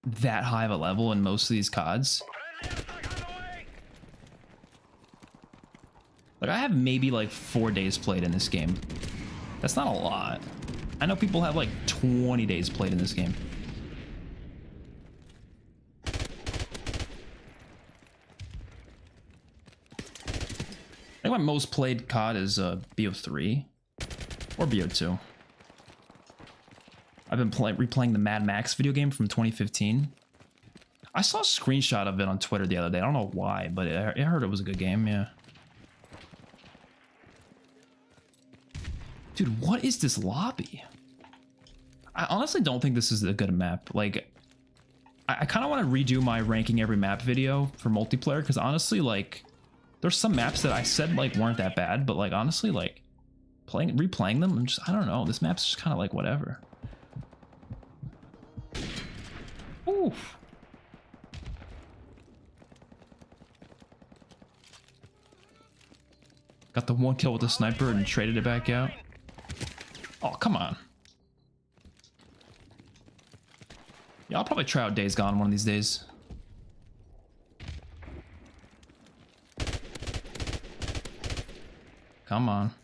that high of a level in most of these CODs. Like I have maybe like 4 days played in this game. That's not a lot. I know people have like 20 days played in this game. I think my most played COD is BO3 or BO2. I've been replaying the Mad Max video game from 2015. I saw a screenshot of it on Twitter the other day. I don't know why, but I heard it was a good game, yeah. Dude, what is this lobby? I honestly don't think this is a good map. Like, I kind of want to redo my ranking every map video for multiplayer, because honestly, like, there's some maps that I said, like, weren't that bad, but, like, honestly, like, replaying them, I don't know. This map's just kind of like, whatever. Oof. Got the one kill with the sniper and traded it back out. Oh, come on. Yeah, I'll probably try out Days Gone one of these days. Come on.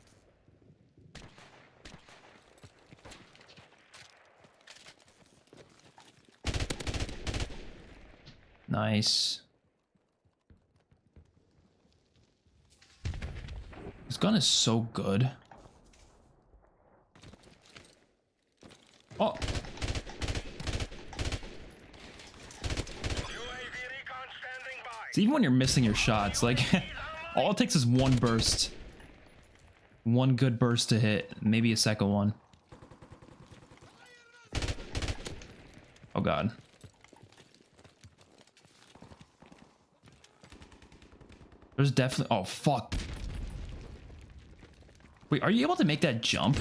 Nice. This gun is so good. Oh. So even when you're missing your shots, like, all it takes is one burst. One good burst to hit, maybe a second one. Oh god. There's definitely, oh fuck. Wait, are you able to make that jump?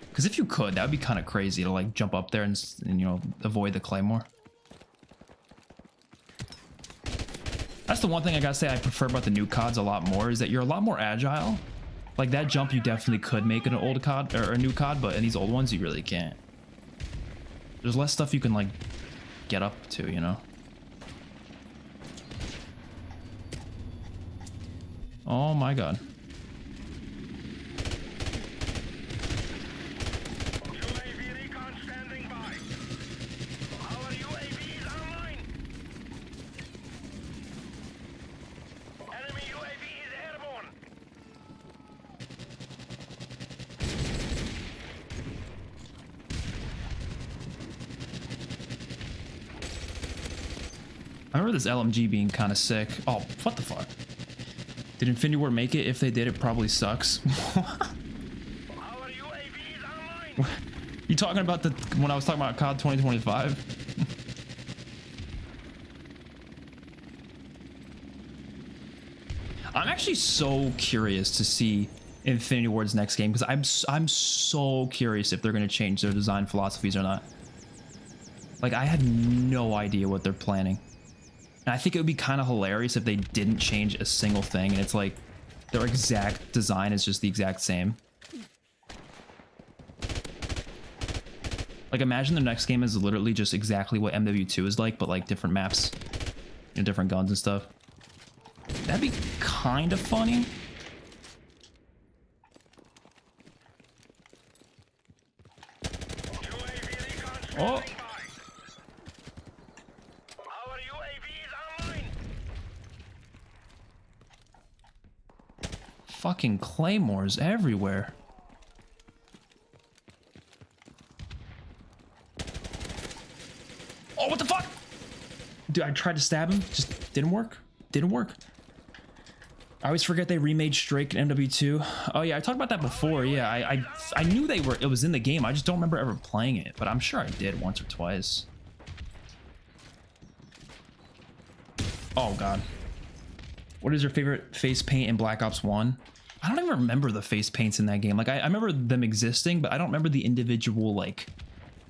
Because if you could, that would be kind of crazy to like jump up there and you know, avoid the claymore. That's the one thing I gotta say I prefer about the new CODs a lot more, is that you're a lot more agile. Like that jump you definitely could make in an old COD or a new COD, but in these old ones you really can't. There's less stuff you can like get up to, you know. Oh my god. I remember this LMG being kind of sick. Oh, what the fuck? Did Infinity Ward make it? If they did, it probably sucks. You talking about the when I was talking about COD 2025? I'm actually so curious to see Infinity Ward's next game, because I'm so curious if they're going to change their design philosophies or not. Like, I have no idea what they're planning. And I think it would be kind of hilarious if they didn't change a single thing and it's like their exact design is just the exact same. Like, imagine their next game is literally just exactly what MW2 is like, but like different maps, you know, different guns and stuff. That'd be kind of funny. Oh. fucking claymores everywhere. Oh, what the fuck? Dude, I tried to stab him. Just didn't work. Didn't work. I always forget they remade Strake and MW2. Oh yeah, I talked about that before. Yeah, I knew it was in the game. I just don't remember ever playing it, but I'm sure I did once or twice. Oh god. What is your favorite face paint in Black Ops 1? I don't even remember the face paints in that game. Like I remember them existing, but I don't remember the individual like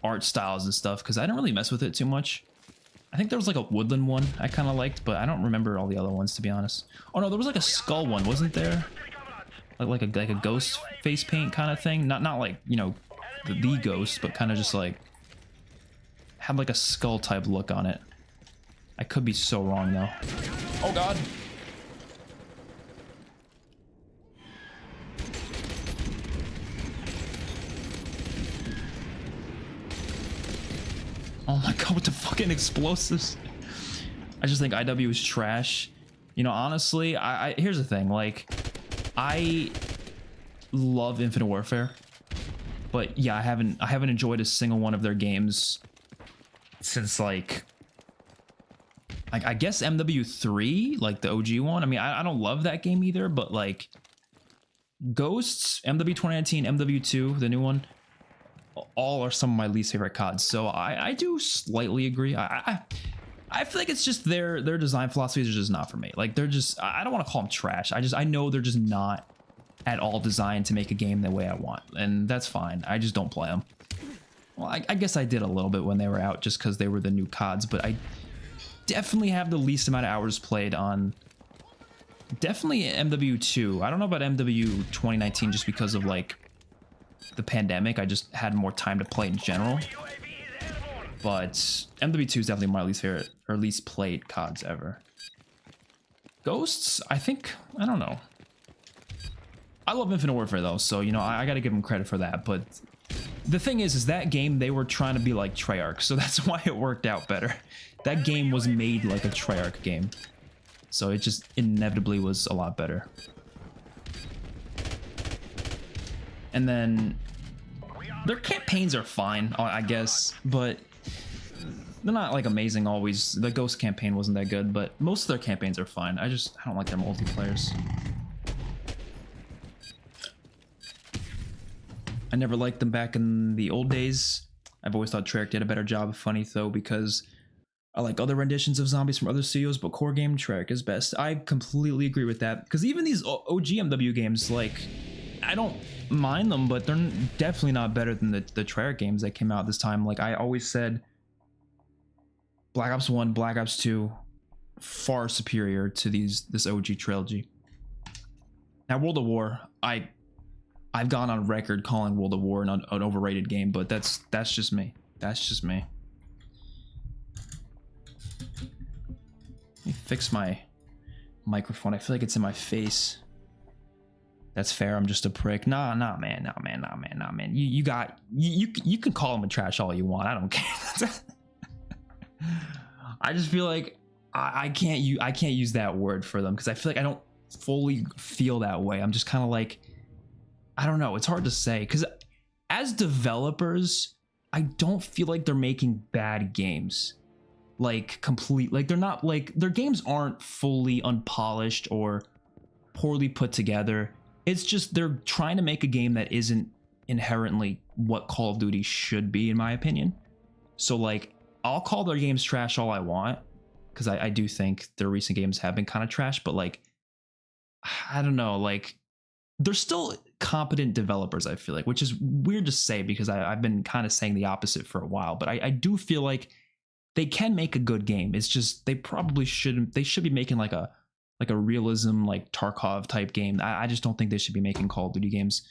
art styles and stuff because I didn't really mess with it too much. I think there was like a woodland one I kind of liked, but I don't remember all the other ones to be honest. Oh no, there was like a skull one, wasn't there? Like a ghost face paint kind of thing. Not like, you know, the ghost, but kind of just like had like a skull type look on it. I could be so wrong though. Oh god. Oh my god, with the fucking explosives. I just think IW is trash. You know, honestly, here's the thing, like, I love Infinite Warfare, but yeah, I haven't enjoyed a single one of their games since like I guess MW3, like the OG one. I mean, I don't love that game either, but like Ghosts, MW 2019, MW2, the new one, all are some of my least favorite CODs. So I do slightly agree. I feel like it's just their design philosophies are just not for me. Like they're just, I don't want to call them trash. I know they're just not at all designed to make a game the way I want, and that's fine. I just don't play them. Well, I guess I did a little bit when they were out just because they were the new CODs, but I definitely have the least amount of hours played on definitely MW2. I don't know about MW 2019 just because of like the pandemic. I just had more time to play in general. But MW2 is definitely my least favorite or least played CODs ever. Ghosts, I think, I don't know. I love Infinite Warfare though, so you know, I gotta give them credit for that. But the thing is that game, they were trying to be like Treyarch, so that's why it worked out better. That game was made like a Treyarch game, so it just inevitably was a lot better. And then their campaigns are fine, I guess, but they're not like amazing always. The Ghost campaign wasn't that good, but most of their campaigns are fine. I don't like their multiplayers. I never liked them back in the old days. I've always thought Treyarch did a better job. Funny though, because I like other renditions of zombies from other studios, but core game Treyarch is best. I completely agree with that, because even these OG MW games, like, I don't mind them, but they're definitely not better than the Treyarch games that came out this time. Like I always said, Black Ops 1, Black Ops 2, far superior to this OG trilogy. Now World of War, I've gone on record calling World of War an overrated game, but that's just me. That's just me. Let me fix my microphone. I feel like it's in my face. That's fair. I'm just a prick. Nah, man. You can call him a trash all you want. I don't care. I just feel like I can't use that word for them, because I feel like I don't fully feel that way. I'm just kind of like, I don't know. It's hard to say, because as developers, I don't feel like they're making bad games. Like they're not, like, their games aren't fully unpolished or poorly put together. It's just they're trying to make a game that isn't inherently what Call of Duty should be, in my opinion. So like, I'll call their games trash all I want, because I do think their recent games have been kind of trash, but like, I don't know, like, they're still competent developers, I feel like, which is weird to say, because I've been kind of saying the opposite for a while, but I do feel like they can make a good game. It's just they probably shouldn't. They should be making like a realism, like Tarkov type game. I just don't think they should be making Call of Duty games.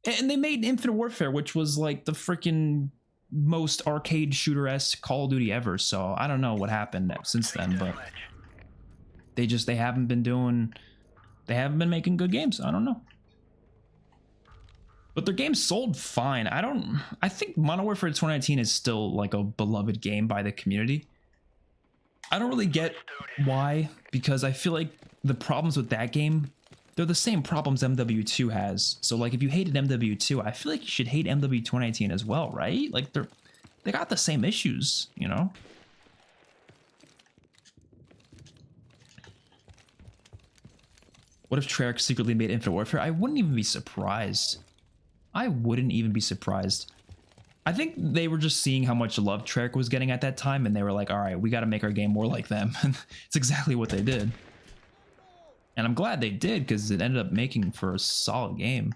And they made Infinite Warfare, which was like the freaking most arcade shooter-esque Call of Duty ever. So I don't know what happened since then, but they haven't been making good games. I don't know. But their games sold fine. I think Modern Warfare 2019 is still like a beloved game by the community. I don't really get why, because I feel like the problems with that game they're the same problems MW2 has. So like if you hated MW2, I feel like you should hate MW 2019 as well, right? Like they got the same issues, you know? What if Treyarch secretly made Infinite Warfare? I wouldn't even be surprised. I wouldn't even be surprised. I think they were just seeing how much love Treyarch was getting at that time, and they were like, all right, we got to make our game more like them. And it's exactly what they did. And I'm glad they did, because it ended up making for a solid game.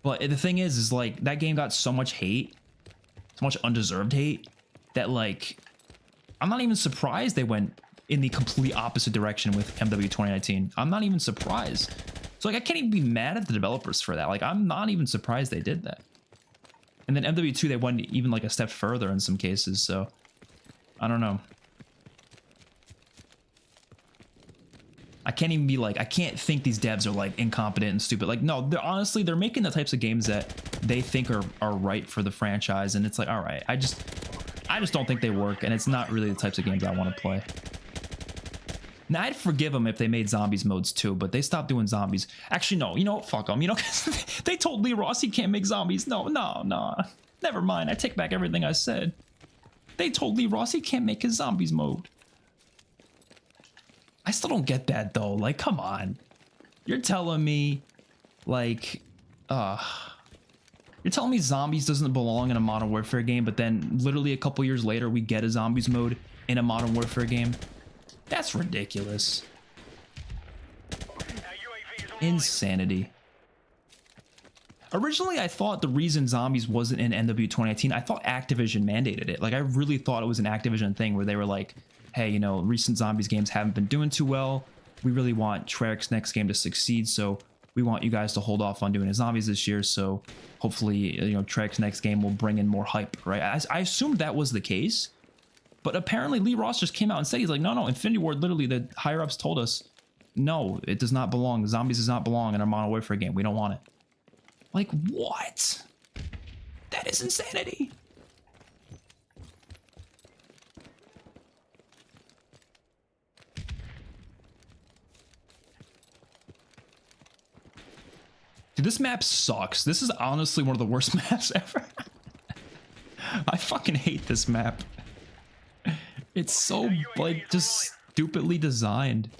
But the thing is like, that game got so much hate, so much undeserved hate, that like, I'm not even surprised they went in the complete opposite direction with MW 2019. I'm not even surprised. So like, I can't even be mad at the developers for that. Like, I'm not even surprised they did that. And then MW2, they went even like a step further in some cases. So I don't know. I can't even be like, I can't think these devs are like incompetent and stupid. Like, no, they're honestly, they're making the types of games that they think are right for the franchise. And it's like, all right, I just don't think they work. And it's not really the types of games I want to play. Now, I'd forgive them if they made zombies modes too, but they stopped doing zombies. Actually, no, you know what? Fuck them. You know, they told Lee Ross he can't make zombies. No. Never mind. I take back everything I said. They told Lee Ross he can't make his zombies mode. I still don't get that though. Like, come on. You're telling me, like, you're telling me zombies doesn't belong in a Modern Warfare game, but then literally a couple years later, we get a zombies mode in a Modern Warfare game? That's ridiculous. Insanity. Originally, I thought the reason zombies wasn't in NW 2019, I thought Activision mandated it. Like, I really thought it was an Activision thing where they were like, hey, you know, recent zombies games haven't been doing too well. We really want Treyarch's next game to succeed, so we want you guys to hold off on doing zombies this year, so hopefully, you know, Treyarch's next game will bring in more hype, right? I assumed that was the case. But apparently Lee Ross just came out and said, he's like, no, Infinity Ward, literally the higher ups told us, no, it does not belong. Zombies does not belong in our Modern Warfare game. We don't want it. Like, what? That is insanity. Dude, this map sucks. This is honestly one of the worst maps ever. I fucking hate this map. It's so, like, just stupidly designed.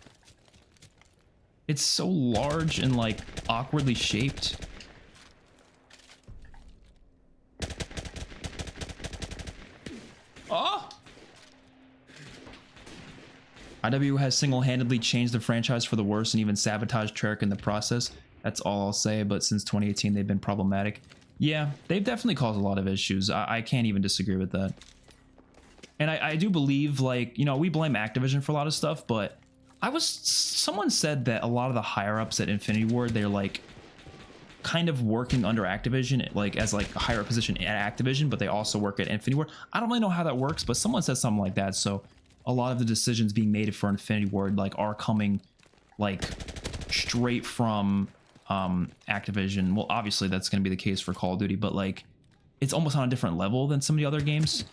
It's so large and, like, awkwardly shaped. Oh! IW has single-handedly changed the franchise for the worse and even sabotaged Treyarch in the process. That's all I'll say, but since 2018, they've been problematic. Yeah, they've definitely caused a lot of issues. I can't even disagree with that. And I do believe, like, you know, we blame Activision for a lot of stuff, but someone said that a lot of the higher ups at Infinity Ward, they're like kind of working under Activision, like as like a higher position at Activision, but they also work at Infinity Ward. I don't really know how that works, but someone said something like that. So a lot of the decisions being made for Infinity Ward like are coming like straight from Activision. Well, obviously that's going to be the case for Call of Duty, but like it's almost on a different level than some of the other games.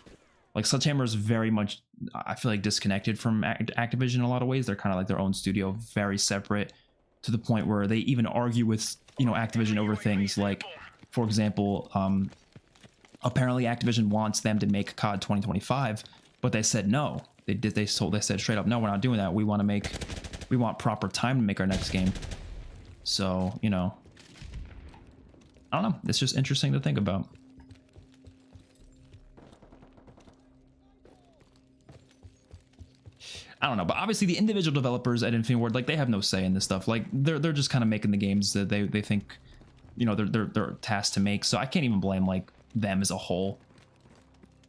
Like Sledgehammer is very much, I feel like, disconnected from Activision in a lot of ways. They're kind of like their own studio, very separate, to the point where they even argue with, you know, Activision over things like, for example, apparently Activision wants them to make COD 2025, but they said no. They said straight up, no, we're not doing that. We want proper time to make our next game. So, you know, I don't know. It's just interesting to think about. I don't know, but obviously the individual developers at Infinity Ward, like, they have no say in this stuff. Like, they're just kind of making the games that they think, you know, they're tasked to make. So I can't even blame like them as a whole.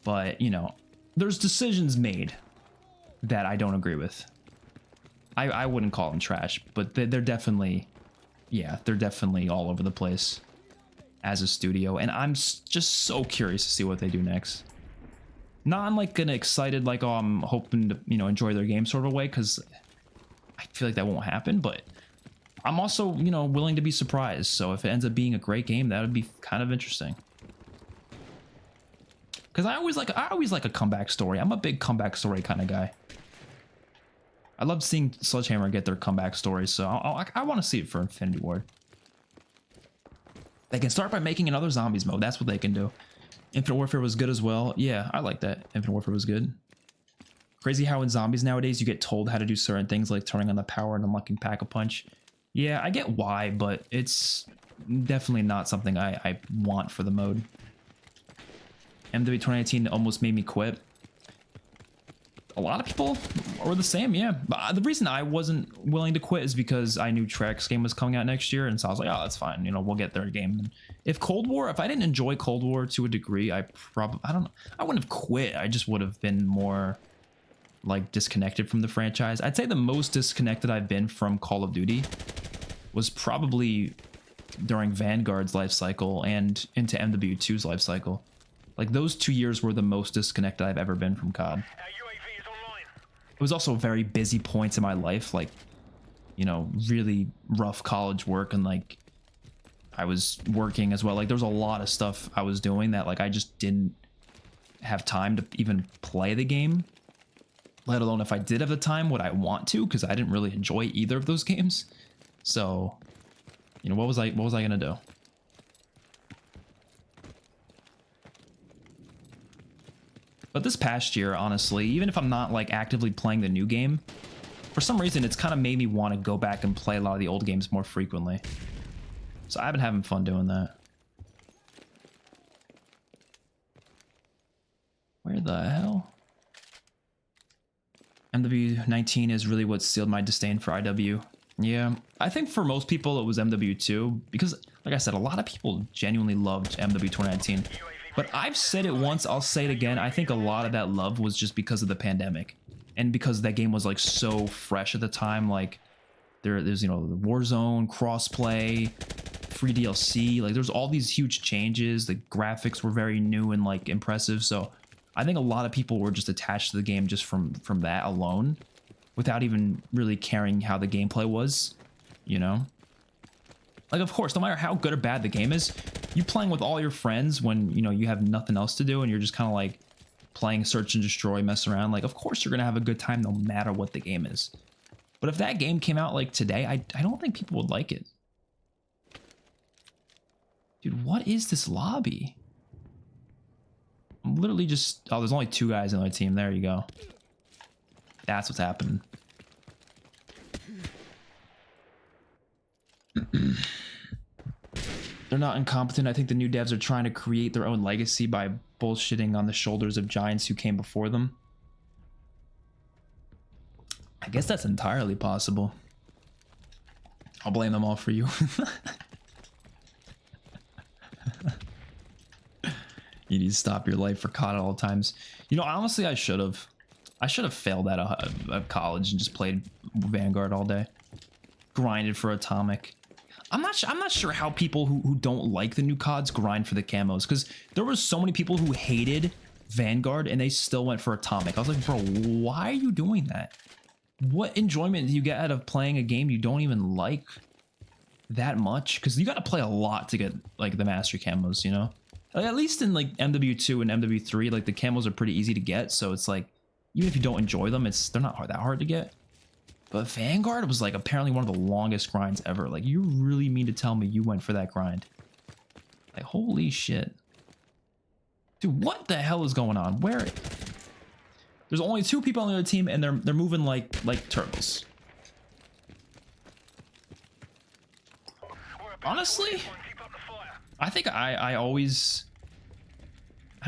But, you know, there's decisions made that I don't agree with. I wouldn't call them trash, but they're definitely, yeah, they're definitely all over the place as a studio. And I'm just so curious to see what they do next. Not in like an excited, like, oh, I'm hoping to, you know, enjoy their game sort of a way, because I feel like that won't happen, but I'm also, you know, willing to be surprised. So if it ends up being a great game, that would be kind of interesting. Because I always like a comeback story. I'm a big comeback story kind of guy. I love seeing Sledgehammer get their comeback stories, so I want to see it for Infinity Ward. They can start by making another zombies mode. That's what they can do. Infinite Warfare was good as well. Yeah, I like that. Infinite Warfare was good. Crazy how in zombies nowadays you get told how to do certain things like turning on the power and unlocking Pack-a-Punch. Yeah, I get why, but it's definitely not something I want for the mode. MW 2019 almost made me quit. A lot of people were the same, yeah. But the reason I wasn't willing to quit is because I knew Treyarch's game was coming out next year, and so I was like, oh, that's fine. You know, we'll get their game. And if I didn't enjoy Cold War to a degree, I wouldn't have quit. I just would have been more like disconnected from the franchise. I'd say the most disconnected I've been from Call of Duty was probably during Vanguard's life cycle and into MW2's life cycle. Like those 2 years were the most disconnected I've ever been from COD. Our UAV is online. It was also very busy points in my life, like, you know, really rough college work, and like I was working as well. Like there was a lot of stuff I was doing that like I just didn't have time to even play the game, let alone if I did have the time would I want to, because I didn't really enjoy either of those games. So, you know, what was I gonna do? But this past year, honestly, even if I'm not like actively playing the new game, for some reason it's kind of made me want to go back and play a lot of the old games more frequently. So I've been having fun doing that. Where the hell? MW19 is really what sealed my disdain for IW. Yeah, I think for most people it was MW2, because like I said, a lot of people genuinely loved MW 2019. But I've said it once, I'll say it again. I think a lot of that love was just because of the pandemic, and because that game was like so fresh at the time. Like there's, you know, the Warzone, crossplay, free DLC. Like there's all these huge changes. The graphics were very new and like impressive. So I think a lot of people were just attached to the game just from that alone, without even really caring how the gameplay was, you know? Like, of course, no matter how good or bad the game is, you playing with all your friends when, you know, you have nothing else to do and you're just kind of like playing search and destroy, mess around. Like, of course you're going to have a good time no matter what the game is. But if that game came out like today, I don't think people would like it. Dude, what is this lobby? I'm literally just... Oh, there's only 2 guys on my team. There you go. That's what's happening. They're not incompetent. I think the new devs are trying to create their own legacy by bullshitting on the shoulders of giants who came before them. I guess that's entirely possible. I'll blame them all for you. You need to stop your life for COD at all times. You know, honestly, I should have failed out of college and just played Vanguard all day. Grinded for Atomic. I'm not sure how people who don't like the new CODs grind for the camos, because there were so many people who hated Vanguard and they still went for Atomic. I was like, bro, why are you doing that? What enjoyment do you get out of playing a game you don't even like that much? Because you got to play a lot to get like the mastery camos, you know? Like, at least in like MW2 and MW3, like the camos are pretty easy to get, so it's like even if you don't enjoy them, they're not that hard to get. But Vanguard was like apparently one of the longest grinds ever. Like, you really mean to tell me you went for that grind? Like, holy shit. Dude, what the hell is going on? Where? There's only 2 people on the other team and they're moving like turtles. Honestly, I think I don't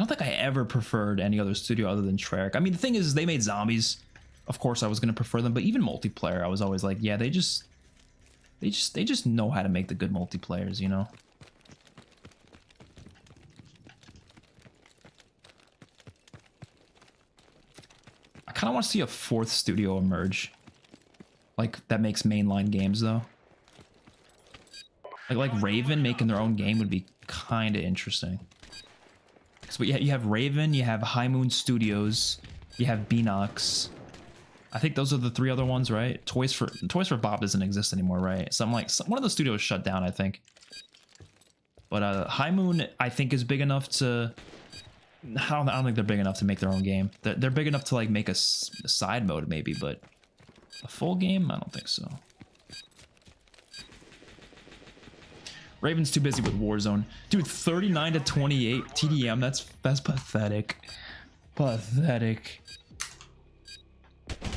think I ever preferred any other studio other than Treyarch. I mean, the thing is, they made zombies. Of course I was going to prefer them, but even multiplayer, I was always like, yeah, they just know how to make the good multiplayers, you know? I kind of want to see a 4th studio emerge. Like, that makes mainline games, though. Like Raven making their own game would be kind of interesting. But yeah, you have Raven, you have High Moon Studios, you have Beanox. I think those are the 3 other ones, right? Toys for Bob doesn't exist anymore, right? So I'm like, one of the studios shut down, I think. But High Moon, I think, is big enough to... I don't think they're big enough to make their own game. They're big enough to like make a side mode maybe, but A full game? I don't think so. Raven's too busy with Warzone. Dude, 39 to 28 TDM, that's pathetic. Pathetic.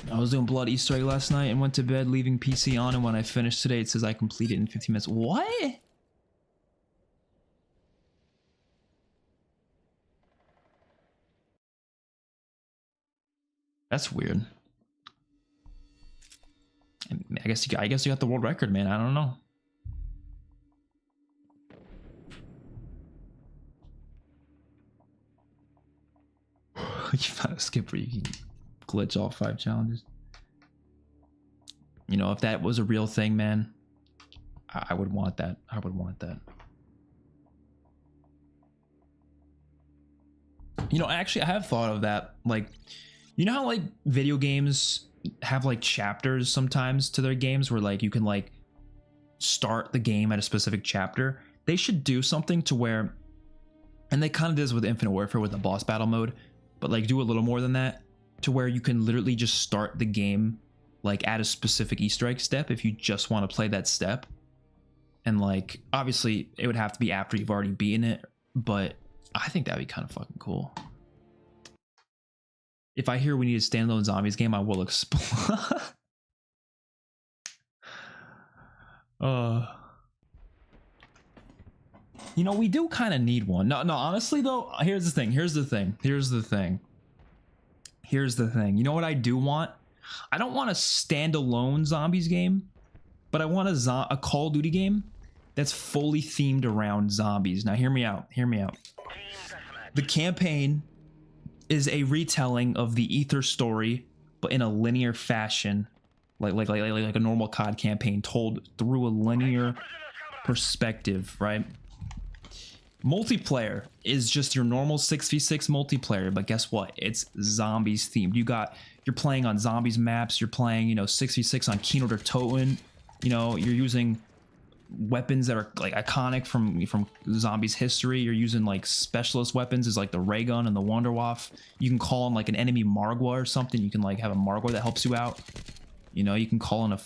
I was doing Blood Easter egg last night and went to bed leaving PC on, and when I finished today it says I completed in 15 minutes. What? That's weird. I guess you got the world record, man. I don't know. You found a skip where you can glitch all 5 challenges. You know, if that was a real thing, man, I would want that. I would want that. You know, actually, I have thought of that. Like, you know how like video games have like chapters sometimes to their games where like you can like start the game at a specific chapter? They should do something to where, and they kind of did this with Infinite Warfare with the boss battle mode, but like do a little more than that, to where you can literally just start the game like at a specific Easter egg step if you just want to play that step. And like obviously it would have to be after you've already beaten it, but I think that'd be kind of fucking cool. If I hear we need a standalone zombies game, I will explore. You know, we do kind of need one. No, honestly though, here's the thing. You know what I do want? I don't want a standalone zombies game, but I want a Call of Duty game that's fully themed around zombies. Now hear me out. The campaign is a retelling of the Ether story, but in a linear fashion, like a normal COD campaign told through a linear perspective, right? Multiplayer is just your normal 6v6 multiplayer, but guess what? It's zombies themed. You're playing on zombies maps. You're playing, 6v6 on Kino der Toten. You're using weapons that are like iconic from zombies history. You're using like specialist weapons is like the ray gun and the Wunderwaffe. You can call on like an enemy Margwa or something. You can like have a Margwa that helps you out. You can call on a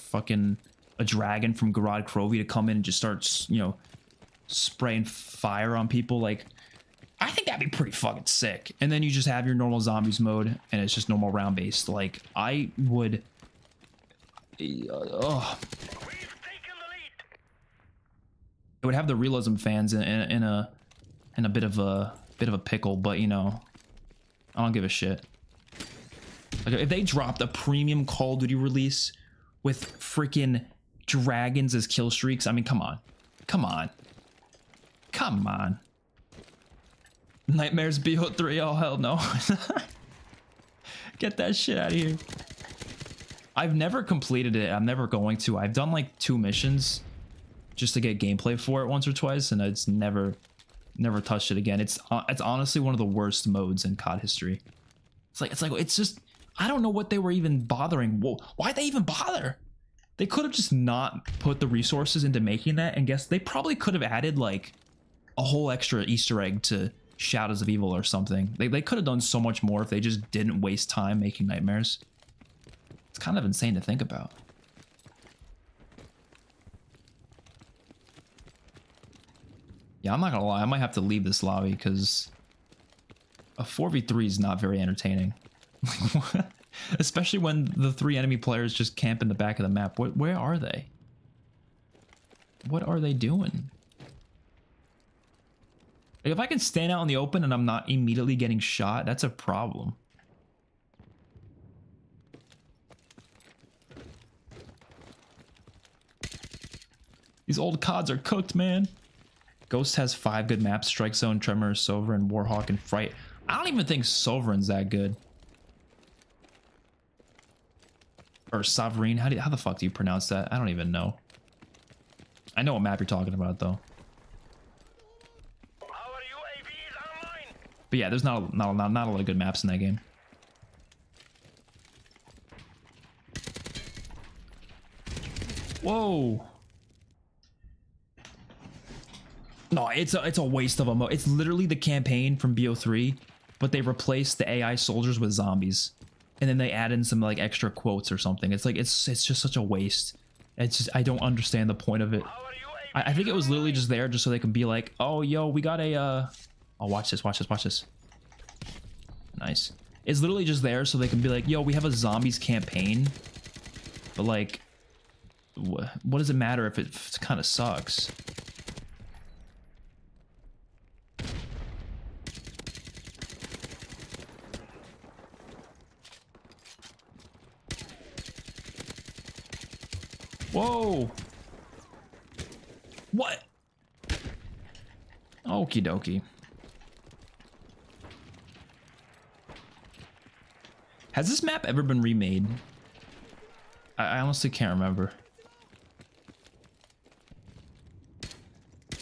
dragon from Garad Krovi to come in and just start spraying fire on people. Like, I think that'd be pretty fucking sick. And then you just have your normal zombies mode and it's just normal round based. Like, I would it would have the realism fans in a bit of a pickle, but I don't give a shit. Like, if they dropped a premium Call of Duty release with freaking dragons as kill streaks, I mean, come on. Nightmares BO3, oh hell no. Get that shit out of here. I've never completed it. I'm never going to. I've done like 2 missions just to get gameplay for it once or twice, and it's never touched it again. It's honestly one of the worst modes in COD history. It's just, I don't know what they were even bothering. Whoa, why'd they even bother? They could have just not put the resources into making that, and guess they probably could have added like a whole extra Easter egg to Shadows of Evil or something. They could have done so much more if they just didn't waste time making Nightmares. It's kind of insane to think about. Yeah, I'm not gonna lie, I might have to leave this lobby because a 4v3 is not very entertaining. Especially when the 3 enemy players just camp in the back of the map. Where are they? What are they doing? Like, if I can stand out in the open and I'm not immediately getting shot, that's a problem. These old CODs are cooked, man. Ghost has 5 good maps: Strike Zone, Tremor, Sovereign, Warhawk, and Fright. I don't even think Sovereign's that good. Or Sovereign, how the fuck do you pronounce that? I don't even know. I know what map you're talking about though. But yeah, there's not a lot of good maps in that game. Whoa. No, it's a waste of a mode. It's literally the campaign from BO3, but they replaced the AI soldiers with zombies. and then they add in some like extra quotes or something. It's like it's just such a waste. It's just I don't understand the point of it. I think it was literally just there just so they can be like, oh yo, we got a oh, watch this. Nice. It's literally just there so they can be like, yo, we have a zombies campaign. But like, what does it matter if it kind of sucks? Whoa! What? Okie dokie. Has this map ever been remade? I honestly can't remember.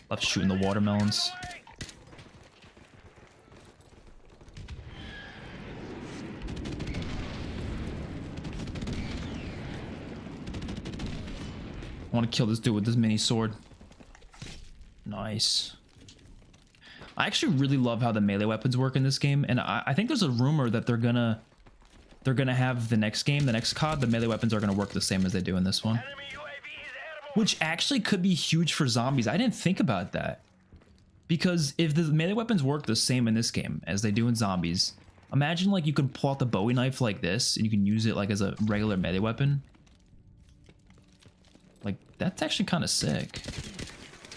Love shooting the watermelons. I want to kill this dude with this mini sword. Nice. I actually really love how the melee weapons work in this game, and I think there's a rumor that they're gonna have the next game, the next COD, the melee weapons are gonna work the same as they do in this one. Which actually could be huge for zombies. I didn't think about that. Because if the melee weapons work the same in this game as they do in zombies, imagine like you can pull out the Bowie knife like this and you can use it like as a regular melee weapon. Like, that's actually kind of sick.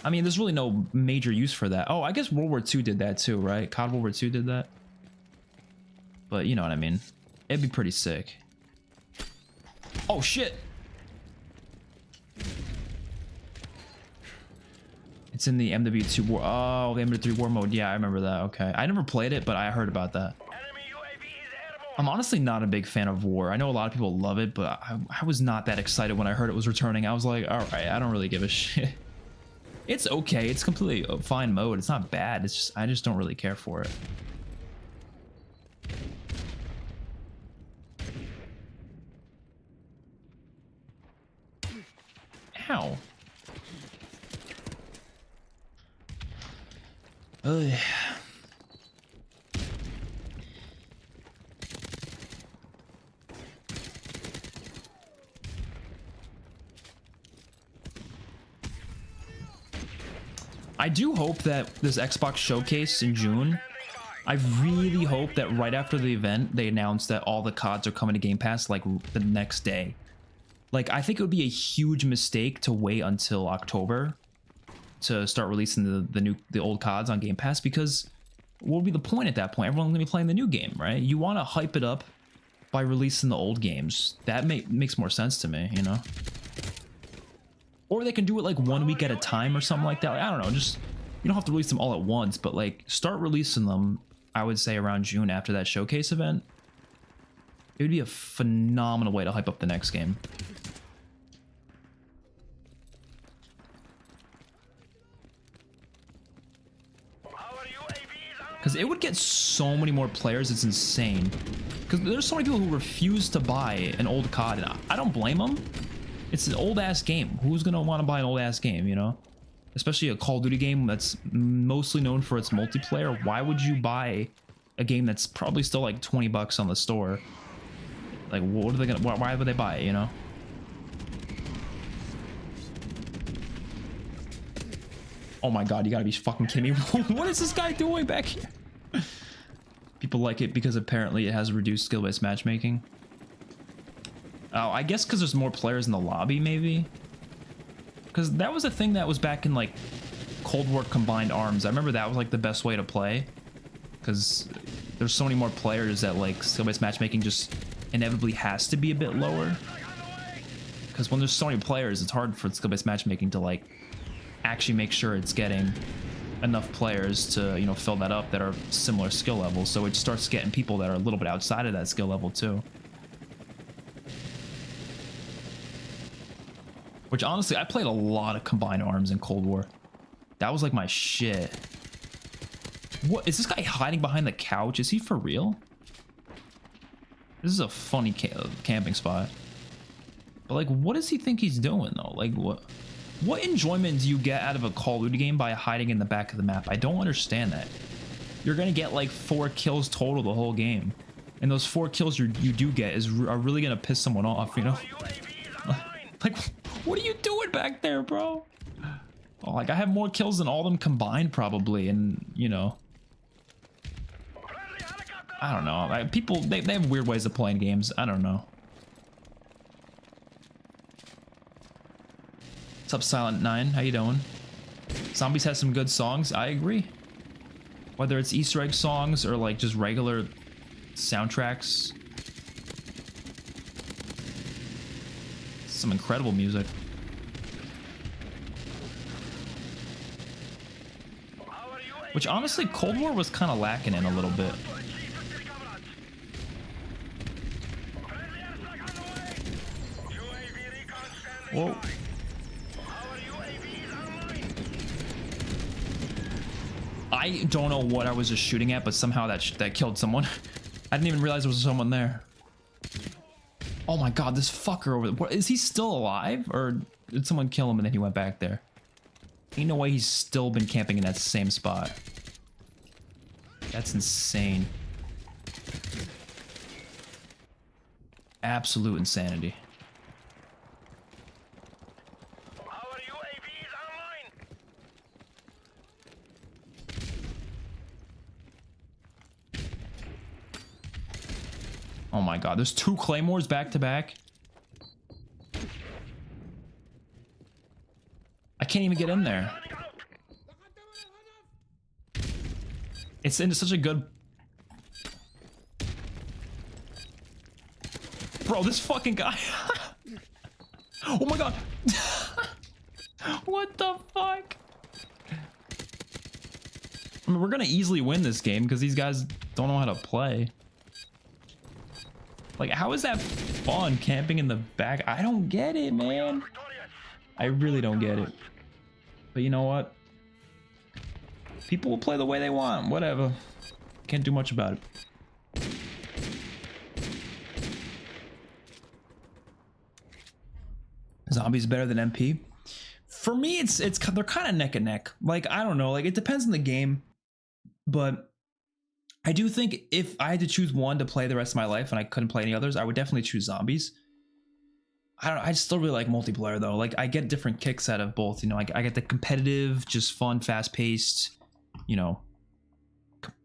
I mean, there's really no major use for that. Oh, I guess World War II did that too, right? COD World War II did that. But you know what I mean. It'd be pretty sick. Oh, shit. It's in the MW2 War. Oh, the MW3 War mode. Yeah, I remember that. Okay. I never played it, but I heard about that. I'm honestly not a big fan of War. I know a lot of people love it, but I was not that excited when I heard it was returning. I was like, all right, I don't really give a shit. It's okay. It's completely a fine mode. It's not bad. It's just I just don't really care for it. Ow. Ugh. I do hope that this Xbox showcase in June, I really hope that right after the event, they announce that all the CODs are coming to Game Pass like the next day. Like, I think it would be a huge mistake to wait until October to start releasing the old CODs on Game Pass, because what would be the point at that point? Everyone's gonna be playing the new game, right? You want to hype it up by releasing the old games. That makes more sense to me, you know? Or they can do it like 1 week at a time or something like that. Like, I don't know, just, you don't have to release them all at once, but like start releasing them, I would say around June after that showcase event. It would be a phenomenal way to hype up the next game. Because it would get so many more players, it's insane. Because there's so many people who refuse to buy an old COD, and I don't blame them. It's an old-ass game. Who's going to want to buy an old-ass game, you know? Especially a Call of Duty game that's mostly known for its multiplayer. Why would you buy a game that's probably still like 20 bucks on the store? Like, what are they gonna, why would they buy it, you know? Oh my god, you gotta be fucking kidding me. What is this guy doing back here? People like it because apparently it has reduced skill-based matchmaking. Oh, I guess because there's more players in the lobby, maybe? Because that was a thing that was back in, like, Cold War Combined Arms. I remember that was, like, the best way to play. Because there's so many more players that, like, skill-based matchmaking just inevitably has to be a bit lower. Because when there's so many players, it's hard for skill-based matchmaking to, like, actually make sure it's getting enough players to, you know, fill that up that are similar skill levels. So it starts getting people that are a little bit outside of that skill level, too. Which, honestly, I played a lot of Combined Arms in Cold War. That was, like, my shit. What? Is this guy hiding behind the couch? Is he for real? This is a funny camping spot. But, like, what does he think he's doing, though? Like, what enjoyment do you get out of a Call of Duty game by hiding in the back of the map? I don't understand that. You're gonna get, like, 4 kills total the whole game. And those 4 kills you do get are really gonna piss someone off, you know? Like, what are you doing back there, bro? Oh, like, I have more kills than all of them combined, probably, and, you know. I don't know. Like, people, they have weird ways of playing games. I don't know. What's up, Silent 9? How you doing? Zombies has some good songs. I agree. Whether it's Easter egg songs or, like, just regular soundtracks. Some incredible music. Which honestly, Cold War was kind of lacking in a little bit. Whoa. I don't know what I was just shooting at, but somehow that killed someone. I didn't even realize there was someone there. Oh my god, this fucker over there. Is he still alive? Or did someone kill him and then he went back there? Ain't no way he's still been camping in that same spot. That's insane. Absolute insanity. Our UAVs online. Oh my god, there's 2 claymores back to back. I can't even get in there. It's into such a good... Bro, this fucking guy. Oh my god. What the fuck? I mean, we're gonna easily win this game because these guys don't know how to play. Like, how is that fun camping in the back? I don't get it, man. I really don't get it. But you know what? People will play the way they want. Whatever. Can't do much about it. Zombies better than MP? For me, they're kind of neck and neck. Like, I don't know. Like, it depends on the game. But I do think if I had to choose one to play the rest of my life and I couldn't play any others, I would definitely choose zombies. I don't know, I still really like multiplayer though. Like, I get different kicks out of both, you know. Like, I get the competitive, just fun, fast-paced, you know.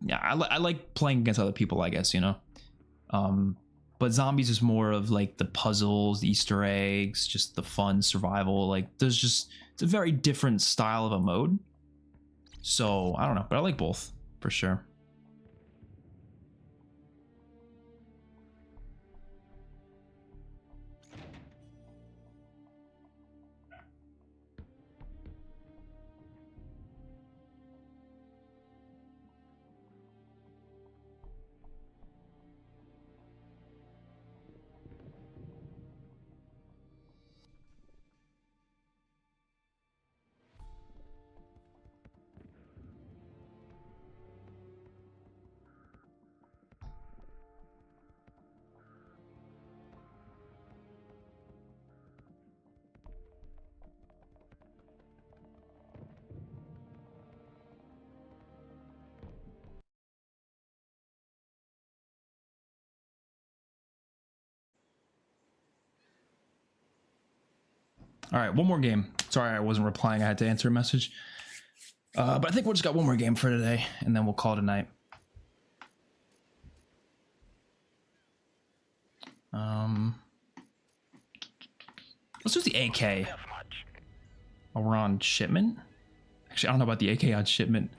Yeah, I like playing against other people, I guess, you know. But zombies is more of like the puzzles, the Easter eggs, just the fun survival. Like, it's a very different style of a mode. So I don't know, but I like both for sure. All right, one more game. Sorry, I wasn't replying. I had to answer a message. But I think we'll just got one more game for today, and then we'll call it a night. Let's use the AK. Oh, we're on shipment? Actually, I don't know about the AK on shipment.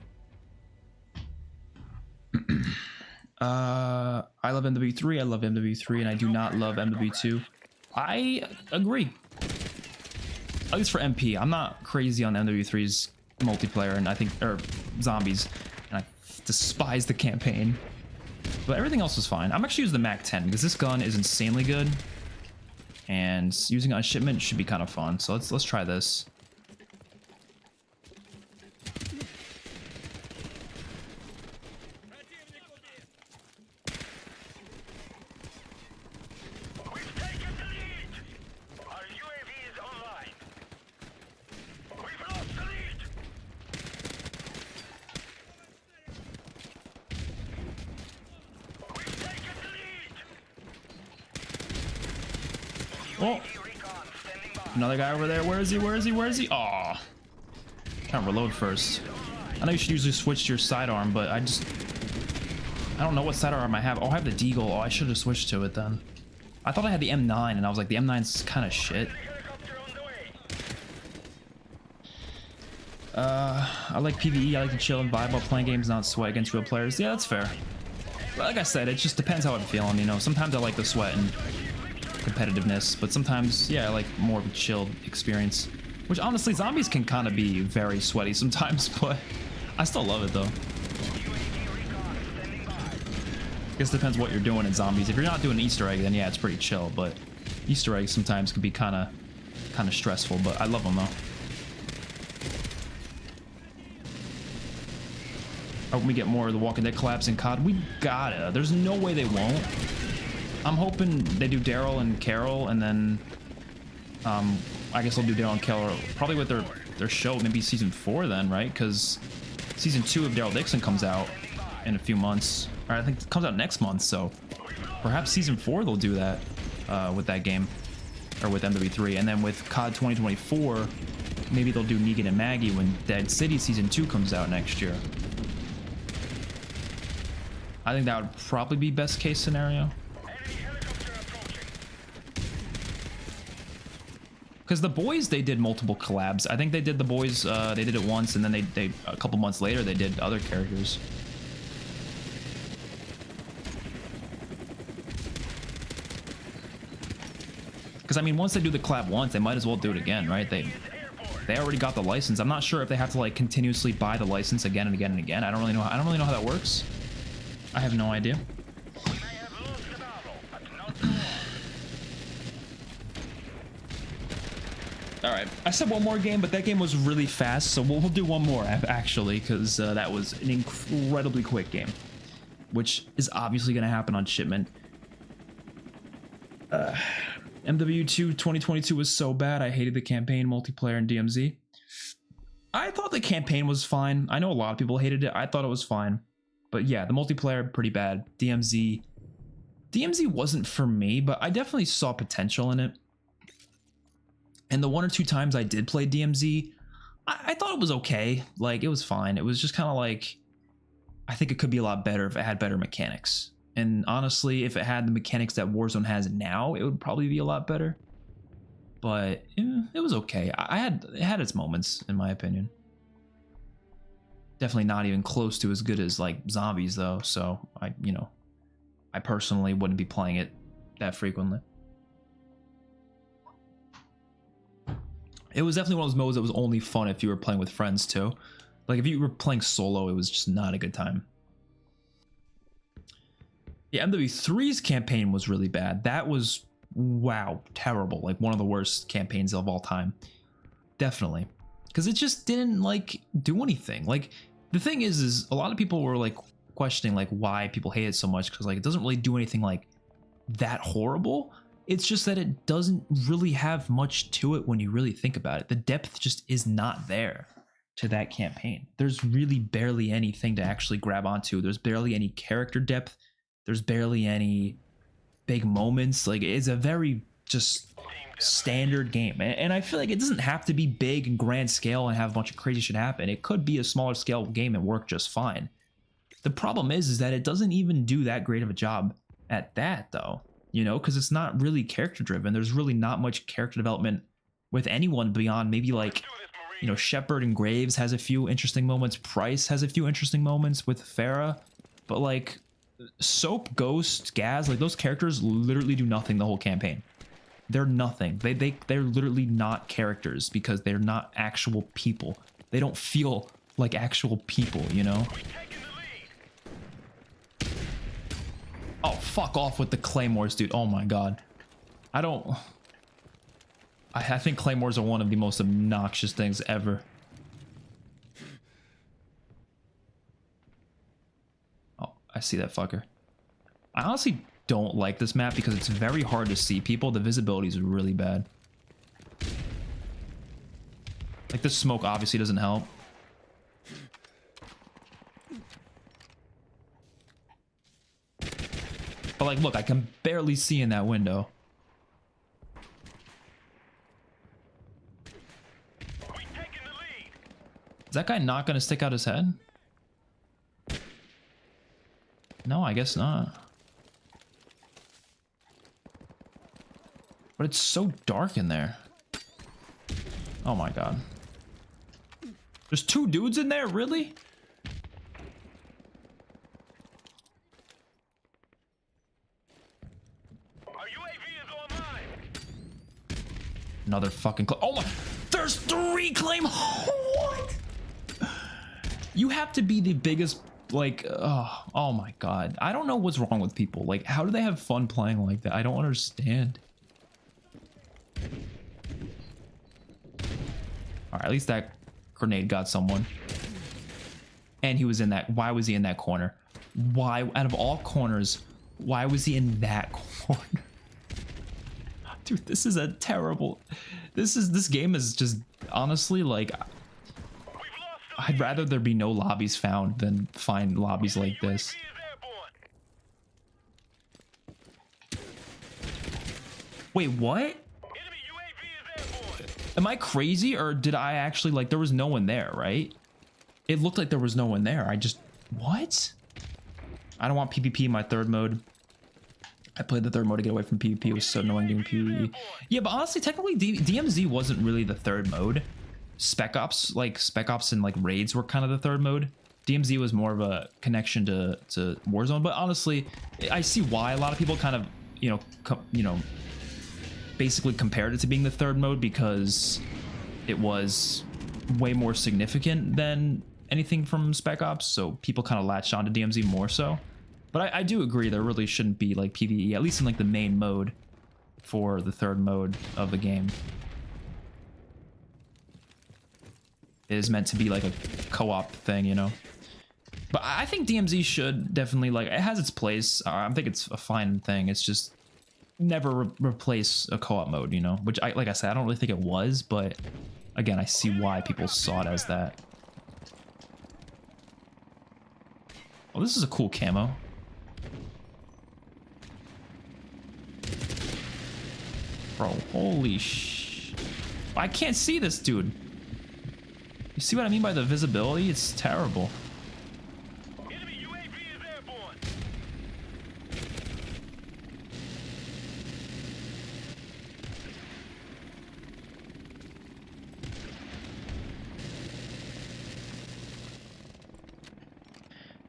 I love MW3, I love MW3, and I do not love MW2. I agree. At least for MP, I'm not crazy on MW3's multiplayer, and I think, or zombies, and I despise the campaign. But everything else was fine. I'm actually using the MAC-10 because this gun is insanely good, and using it on shipment should be kind of fun. So let's try this. Oh, another guy over there. Where is he? Where is he? Where is he? Aw. Trying to reload first. I know you should usually switch to your sidearm, but I don't know what sidearm I have. Oh, I have the Deagle. Oh, I should have switched to it then. I thought I had the M9, and I was like, the M9's kind of shit. I like PvE. I like to chill and vibe while playing games, not sweat against real players. Yeah, that's fair. But like I said, it just depends how I'm feeling, you know. Sometimes I like the sweat and competitiveness, but sometimes, yeah, I like more of a chilled experience. Which, honestly, zombies can kind of be very sweaty sometimes, but I still love it, though. I guess it depends what you're doing in zombies. If you're not doing an Easter egg, then yeah, it's pretty chill, but Easter eggs sometimes can be kind of stressful, but I love them, though. I hope we get more of the Walking Dead collabs in COD. We gotta. There's no way they won't. I'm hoping they do Daryl and Carol, and then I guess they'll do Daryl and Carol probably with their show, maybe season 4 then, right? Because season 2 of Daryl Dixon comes out in a few months. Or I think it comes out next month, so perhaps season 4 they'll do that with that game, or with MW3, and then with COD 2024, maybe they'll do Negan and Maggie when Dead City season 2 comes out next year. I think that would probably be best case scenario. Because the boys, they did multiple collabs. I think they did the boys, they did it once, and then they a couple months later they did other characters. Because I mean, once they do the collab once, they might as well do it again, right? They already got the license. I'm not sure if they have to like continuously buy the license again and again and again. I don't really know how that works. I have no idea. All right, I said one more game, but that game was really fast, so we'll do one more actually, because that was an incredibly quick game, which is obviously going to happen on shipment. MW2 2022 was so bad. I hated the campaign, multiplayer, and DMZ. I thought the campaign was fine. I know a lot of people hated it. I thought it was fine. But yeah, the multiplayer, pretty bad. DMZ wasn't for me, but I definitely saw potential in it. And the 1 or 2 times I did play DMZ, I thought it was okay. Like, it was fine. It was just kind of like, I think it could be a lot better if it had better mechanics. And honestly, if it had the mechanics that Warzone has now, it would probably be a lot better. But it was okay. It had its moments, in my opinion. Definitely not even close to as good as like zombies though, so I personally wouldn't be playing it that frequently. It was definitely one of those modes that was only fun if you were playing with friends too. Like if you were playing solo, it was just not a good time. Yeah, MW3's campaign was really bad. That was, wow, terrible. Like one of the worst campaigns of all time. Definitely. Because it just didn't like do anything. Like the thing is a lot of people were like questioning like why people hate it so much, because like it doesn't really do anything like that horrible. It's just that it doesn't really have much to it when you really think about it. The depth just is not there to that campaign. There's really barely anything to actually grab onto. There's barely any character depth. There's barely any big moments. Like it's a very just standard game, and I feel like it doesn't have to be big and grand scale and have a bunch of crazy shit happen. It could be a smaller scale game and work just fine. The problem is that it doesn't even do that great of a job at that though, you know, because it's not really character driven. There's really not much character development with anyone beyond maybe like, you know, Shepard and Graves has a few interesting moments. Price has a few interesting moments with Farah, but like Soap, Ghost, Gaz, like those characters literally do nothing the whole campaign. They're nothing. They're literally not characters because they're not actual people. They don't feel like actual people, you know? Oh, fuck off with the claymores, dude. Oh my god. I think claymores are one of the most obnoxious things ever. Oh, I see that fucker. I honestly don't like this map because it's very hard to see people. The visibility is really bad. Like the smoke obviously doesn't help. But like, look, I can barely see in that window. Is that guy not gonna stick out his head? No, I guess not. But it's so dark in there. Oh my god. There's 2 dudes in there, really? Our UAV is online. Another fucking oh my, there's 3 claim. What? You have to be the biggest, like, oh my god. I don't know what's wrong with people. Like, how do they have fun playing like that? I don't understand. All right, at least that grenade got someone. And he was in that. Why was he in that corner? Why, out of all corners, why was he in that corner? Dude, this is a terrible. This game is just honestly like. I'd rather there be no lobbies found than find lobbies like this. Wait, what? Am I crazy, or did I actually, like, there was no one there, right? It looked like there was no one there. I just, what? I don't want PvP in my third mode. I played the third mode to get away from PvP. It was so annoying doing PvE. Yeah, but honestly, technically, DMZ wasn't really the third mode. Spec Ops and like raids were kind of the third mode. DMZ was more of a connection to Warzone, but honestly, I see why a lot of people kind of, you know, basically compared it to being the third mode, because it was way more significant than anything from Spec Ops, so people kind of latched onto DMZ more so. But I do agree there really shouldn't be like PvE, at least in like the main mode for the third mode of the game. It is meant to be like a co-op thing, you know. But I think DMZ should definitely, like, it has its place. I think it's a fine thing. It's just never replace a co-op mode, you know, which like I said, I don't really think it was, but again, I see why people saw it as that. Oh, this is a cool camo. Bro, holy sh... I can't see this dude. You see what I mean by the visibility? It's terrible. Enemy UAV is airborne.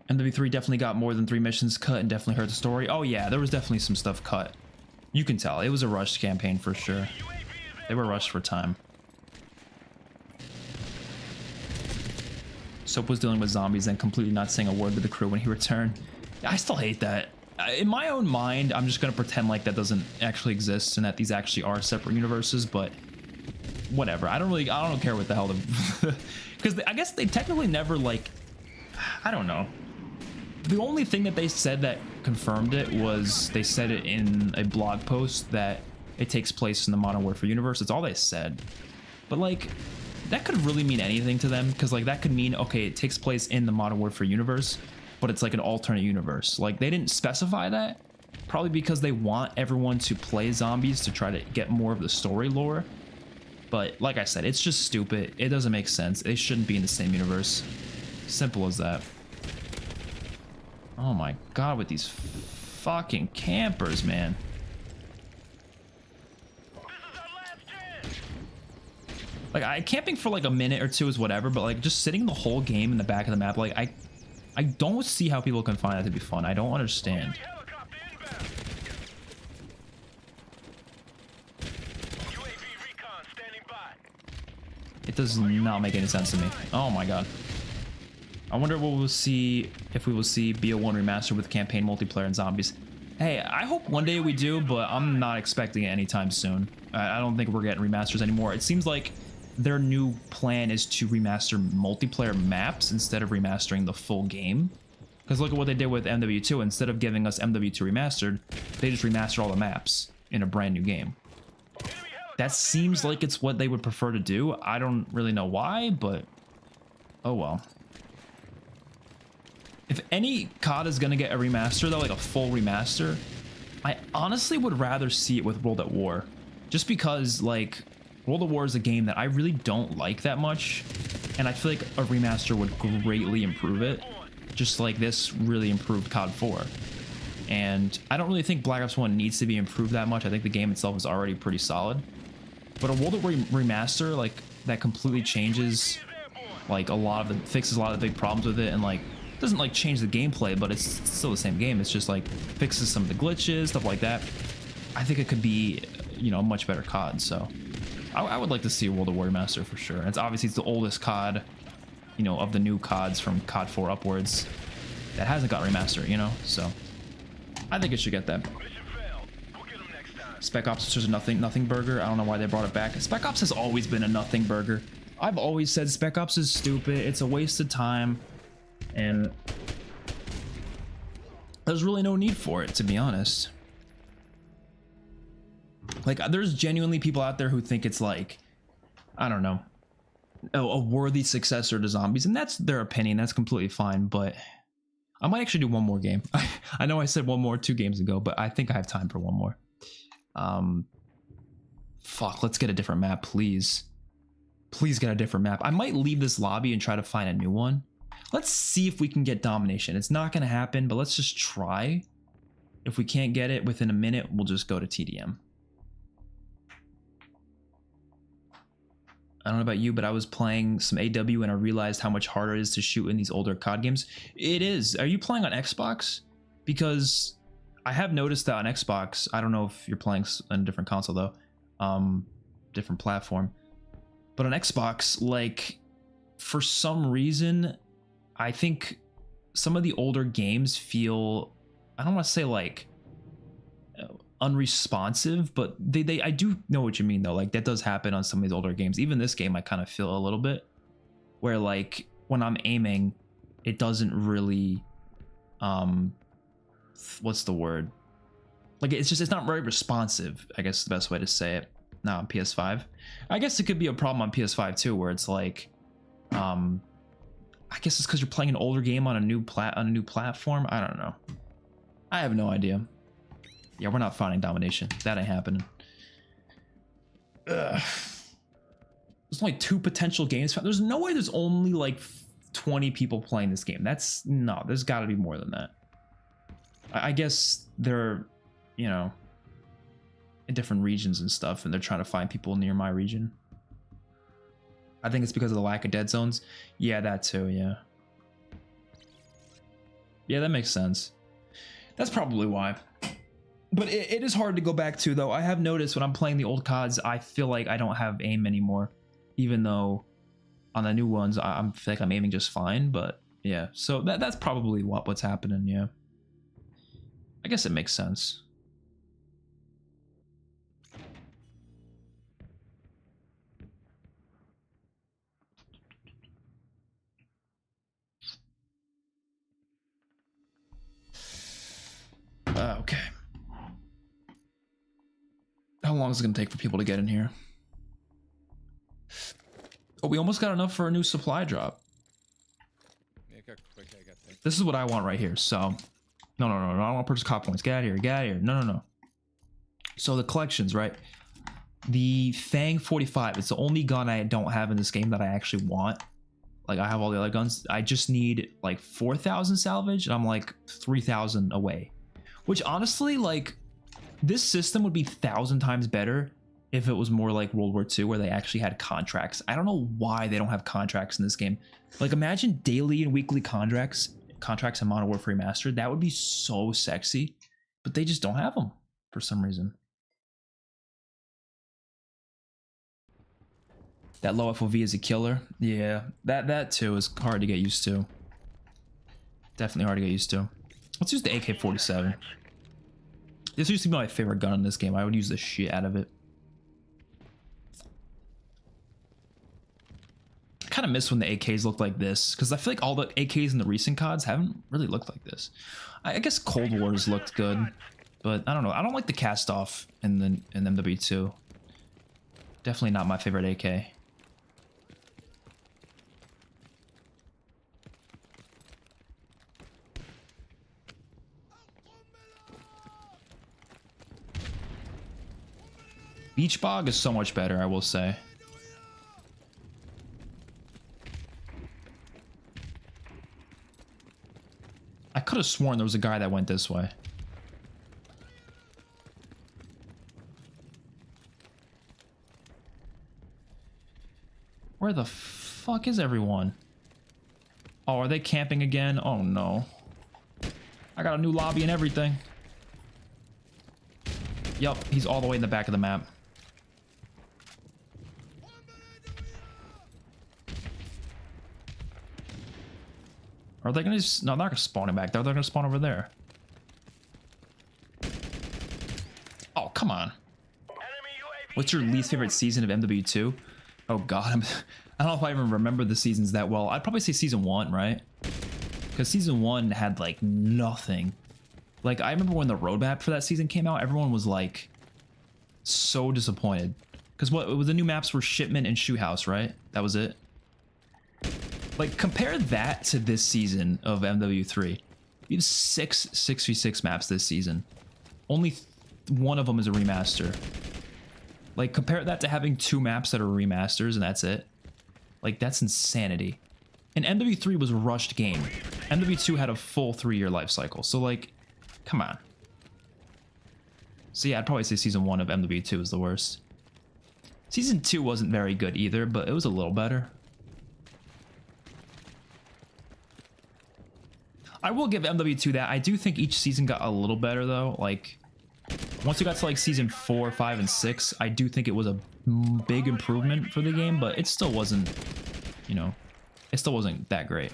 MW3 definitely got more than 3 missions cut and definitely hurt the story. Oh yeah, there was definitely some stuff cut. You can tell. It was a rushed campaign for sure. They were rushed for time. Soap was dealing with zombies and completely not saying a word to the crew when he returned. I still hate that. In my own mind, I'm just gonna pretend like that doesn't actually exist and that these actually are separate universes, but whatever. I don't care what the hell the... Because I guess they technically never, like... I don't know. The only thing that they said that confirmed it was they said it in a blog post that it takes place in the Modern Warfare universe. That's all they said. But like, that could really mean anything to them, because like that could mean, okay, it takes place in the Modern Warfare universe, but it's like an alternate universe. Like, they didn't specify that, probably because they want everyone to play zombies to try to get more of the story lore. But like I said, it's just stupid. It doesn't make sense. They shouldn't be in the same universe. Simple as that. Oh my god, with these fucking campers, man. Like, camping for like a minute or two is whatever, but like just sitting the whole game in the back of the map, like I don't see how people can find that to be fun. I don't understand. It does not make any sense to me. Oh my god. I wonder what we'll see, if we will see BO1 Remastered with campaign multiplayer and zombies. Hey, I hope one day we do, but I'm not expecting it anytime soon. I don't think we're getting remasters anymore. It seems like their new plan is to remaster multiplayer maps instead of remastering the full game. Because look at what they did with MW2. Instead of giving us MW2 Remastered, they just remastered all the maps in a brand new game. That seems like it's what they would prefer to do. I don't really know why, but oh well. If any COD is going to get a remaster, though, like a full remaster, I honestly would rather see it with World at War. Just because, like, World at War is a game that I really don't like that much. and I feel like a remaster would greatly improve it, just like this really improved COD 4. And I don't really think Black Ops 1 needs to be improved that much. I think the game itself is already pretty solid. But a World at War remaster, like, that completely changes, like, fixes a lot of the big problems with it, and, like, doesn't, like, change the gameplay, but it's still the same game. It's just, like, fixes some of the glitches, stuff like that. I think it could be, you know, a much better COD, so I would like to see a World at War remaster for sure. And it's obviously the oldest COD, you know, of the new CODs from COD 4 upwards that hasn't got remastered, you know, so I think it should get that. Spec Ops is a nothing burger. I don't know why they brought it back. Spec Ops has always been a nothing burger. I've always said Spec Ops is stupid. It's a waste of time, and there's really no need for it, to be honest. Like, there's genuinely people out there who think it's like, I don't know, a worthy successor to Zombies, and that's their opinion. That's completely fine, but I might actually do one more game. I know I said one more 2 games ago, but I think I have time for one more. Fuck, let's get a different map, please. Please get a different map. I might leave this lobby and try to find a new one. Let's see if we can get domination. It's not gonna happen, but let's just try. If we can't get it within a minute, we'll just go to TDM. I don't know about you, but I was playing some AW and I realized how much harder it is to shoot in these older COD games. It is. Are you playing on Xbox? Because I have noticed that on Xbox, I don't know if you're playing on a different console though, different platform, but on Xbox, like, for some reason, I think some of the older games feel, I don't want to say like unresponsive, but I do know what you mean though. Like, that does happen on some of these older games. Even this game, I kind of feel a little bit where, like, when I'm aiming, it doesn't really, what's the word? Like, it's not very responsive, I guess is the best way to say it. Not on PS5. I guess it could be a problem on PS5 too, where it's like, I guess it's because you're playing an older game on a new platform. I don't know. I have no idea. Yeah, we're not finding domination. That ain't happening. Ugh. There's only 2 potential games found. There's no way there's only like 20 people playing this game. No, there's got to be more than that. I guess they're, you know, in different regions and stuff, and they're trying to find people near my region. I think it's because of the lack of dead zones. Yeah, that too, yeah. Yeah, that makes sense. That's probably why. But it is hard to go back to, though. I have noticed when I'm playing the old CODs, I feel like I don't have aim anymore. Even though on the new ones, I feel like I'm aiming just fine. But yeah, so that's probably what's happening, yeah. I guess it makes sense. Okay. How long is it going to take for people to get in here? Oh, we almost got enough for a new supply drop. This is what I want right here. So, no, I don't want to purchase cop points. Get out of here. Get out of here. No. So the collections, right? The Fang 45. It's the only gun I don't have in this game that I actually want. Like, I have all the other guns. I just need like 4,000 salvage, and I'm like 3,000 away. Which honestly, like, this system would be 1,000 times better if it was more like World War II, where they actually had contracts. I don't know why they don't have contracts in this game. Like, imagine daily and weekly contracts in Modern Warfare Remastered. That would be so sexy, but they just don't have them for some reason. That low FOV is a killer. Yeah, that too is hard to get used to. Definitely hard to get used to. Let's use the AK-47. This used to be my favorite gun in this game. I would use the shit out of it. I kind of miss when the AKs looked like this, because I feel like all the AKs in the recent CODs haven't really looked like this. I guess Cold Wars looked good, but I don't know. I don't like the cast off in MW2. Definitely not my favorite AK. Beach Bog is so much better, I will say. could have sworn there was a guy that went this way. Where the fuck is everyone? Oh, are they camping again? Oh no. I got a new lobby and everything. Yup, he's all the way in the back of the map. Are they gonna just, no, they're not gonna spawn him back there. They're gonna spawn over there. Oh, come on. What's your least favorite season of MW2? Oh god, I don't know if I even remember the seasons that well. I'd probably say season 1, right? Because season 1 had like nothing. Like I remember when the roadmap for that season came out, everyone was like so disappointed. Because what it was, the new maps were Shipment and Shoe House, right? That was it. Like compare that to this season of MW3. We have 6 6v6 maps this season. Only one of them is a remaster. Like compare that to having 2 maps that are remasters and that's it. Like that's insanity. And MW3 was a rushed game. MW2 had a full 3-year life cycle. So like, come on. So yeah, I'd probably say season 1 of MW2 is the worst. Season 2 wasn't very good either, but it was a little better. I will give MW2 that. I do think each season got a little better though. Like once you got to like season 4, 5, and 6, I do think it was a big improvement for the game, but it still wasn't, you know, it still wasn't that great.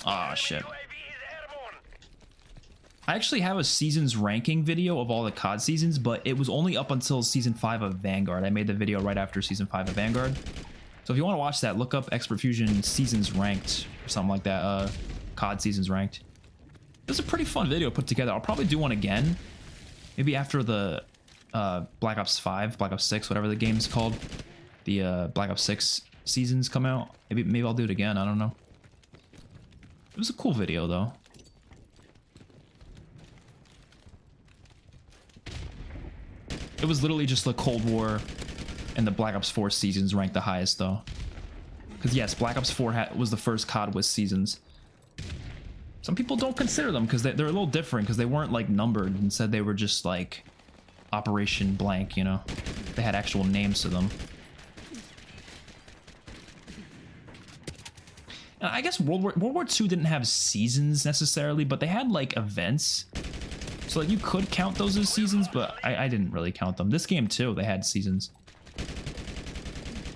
Ah, shit. I actually have a seasons ranking video of all the COD seasons, but it was only up until season 5 of Vanguard. I made the video right after season 5 of Vanguard. So if you want to watch that, look up XpertFusion seasons ranked or something like that. COD seasons ranked. It was a pretty fun video put together. I'll probably do one again. Maybe after the Black Ops 5, Black Ops 6, whatever the game's called. The Black Ops 6 seasons come out. Maybe I'll do it again. I don't know. It was a cool video though. It was literally just the Cold War and the Black Ops 4 seasons ranked the highest though. Because yes, Black Ops 4 was the first COD with seasons. Some people don't consider them because they're a little different because they weren't like numbered. Instead they were just like Operation Blank, you know. They had actual names to them. And I guess World War II didn't have seasons necessarily, but they had like events. So like you could count those as seasons, but I didn't really count them. This game too, they had seasons.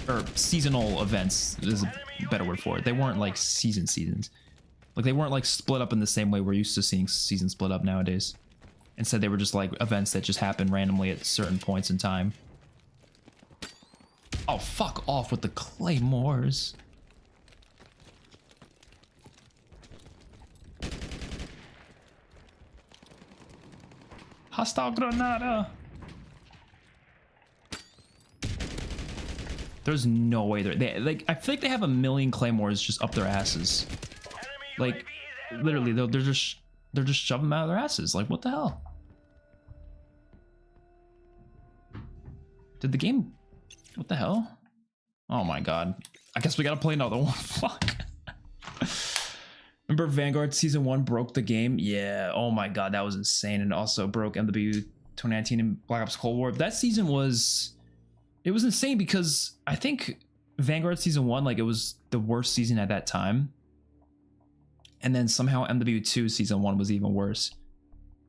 Or seasonal events is a better word for it. They weren't like seasons. Like they weren't like split up in the same way we're used to seeing seasons split up nowadays. Instead they were just like events that just happen randomly at certain points in time. Oh, fuck off with the claymores. Hostile Granada. There's no way they like. I feel like they have a million claymores just up their asses. Like, literally, they're just shoving them out of their asses. Like, what the hell? Did the game? What the hell? Oh my god! I guess we gotta play another one. Fuck. Remember Vanguard Season 1 broke the game? Yeah, oh my god, that was insane. And also broke MW 2019 and Black Ops Cold War. That season was... It was insane because I think Vanguard Season 1, like, it was the worst season at that time. And then somehow MW2 Season 1 was even worse.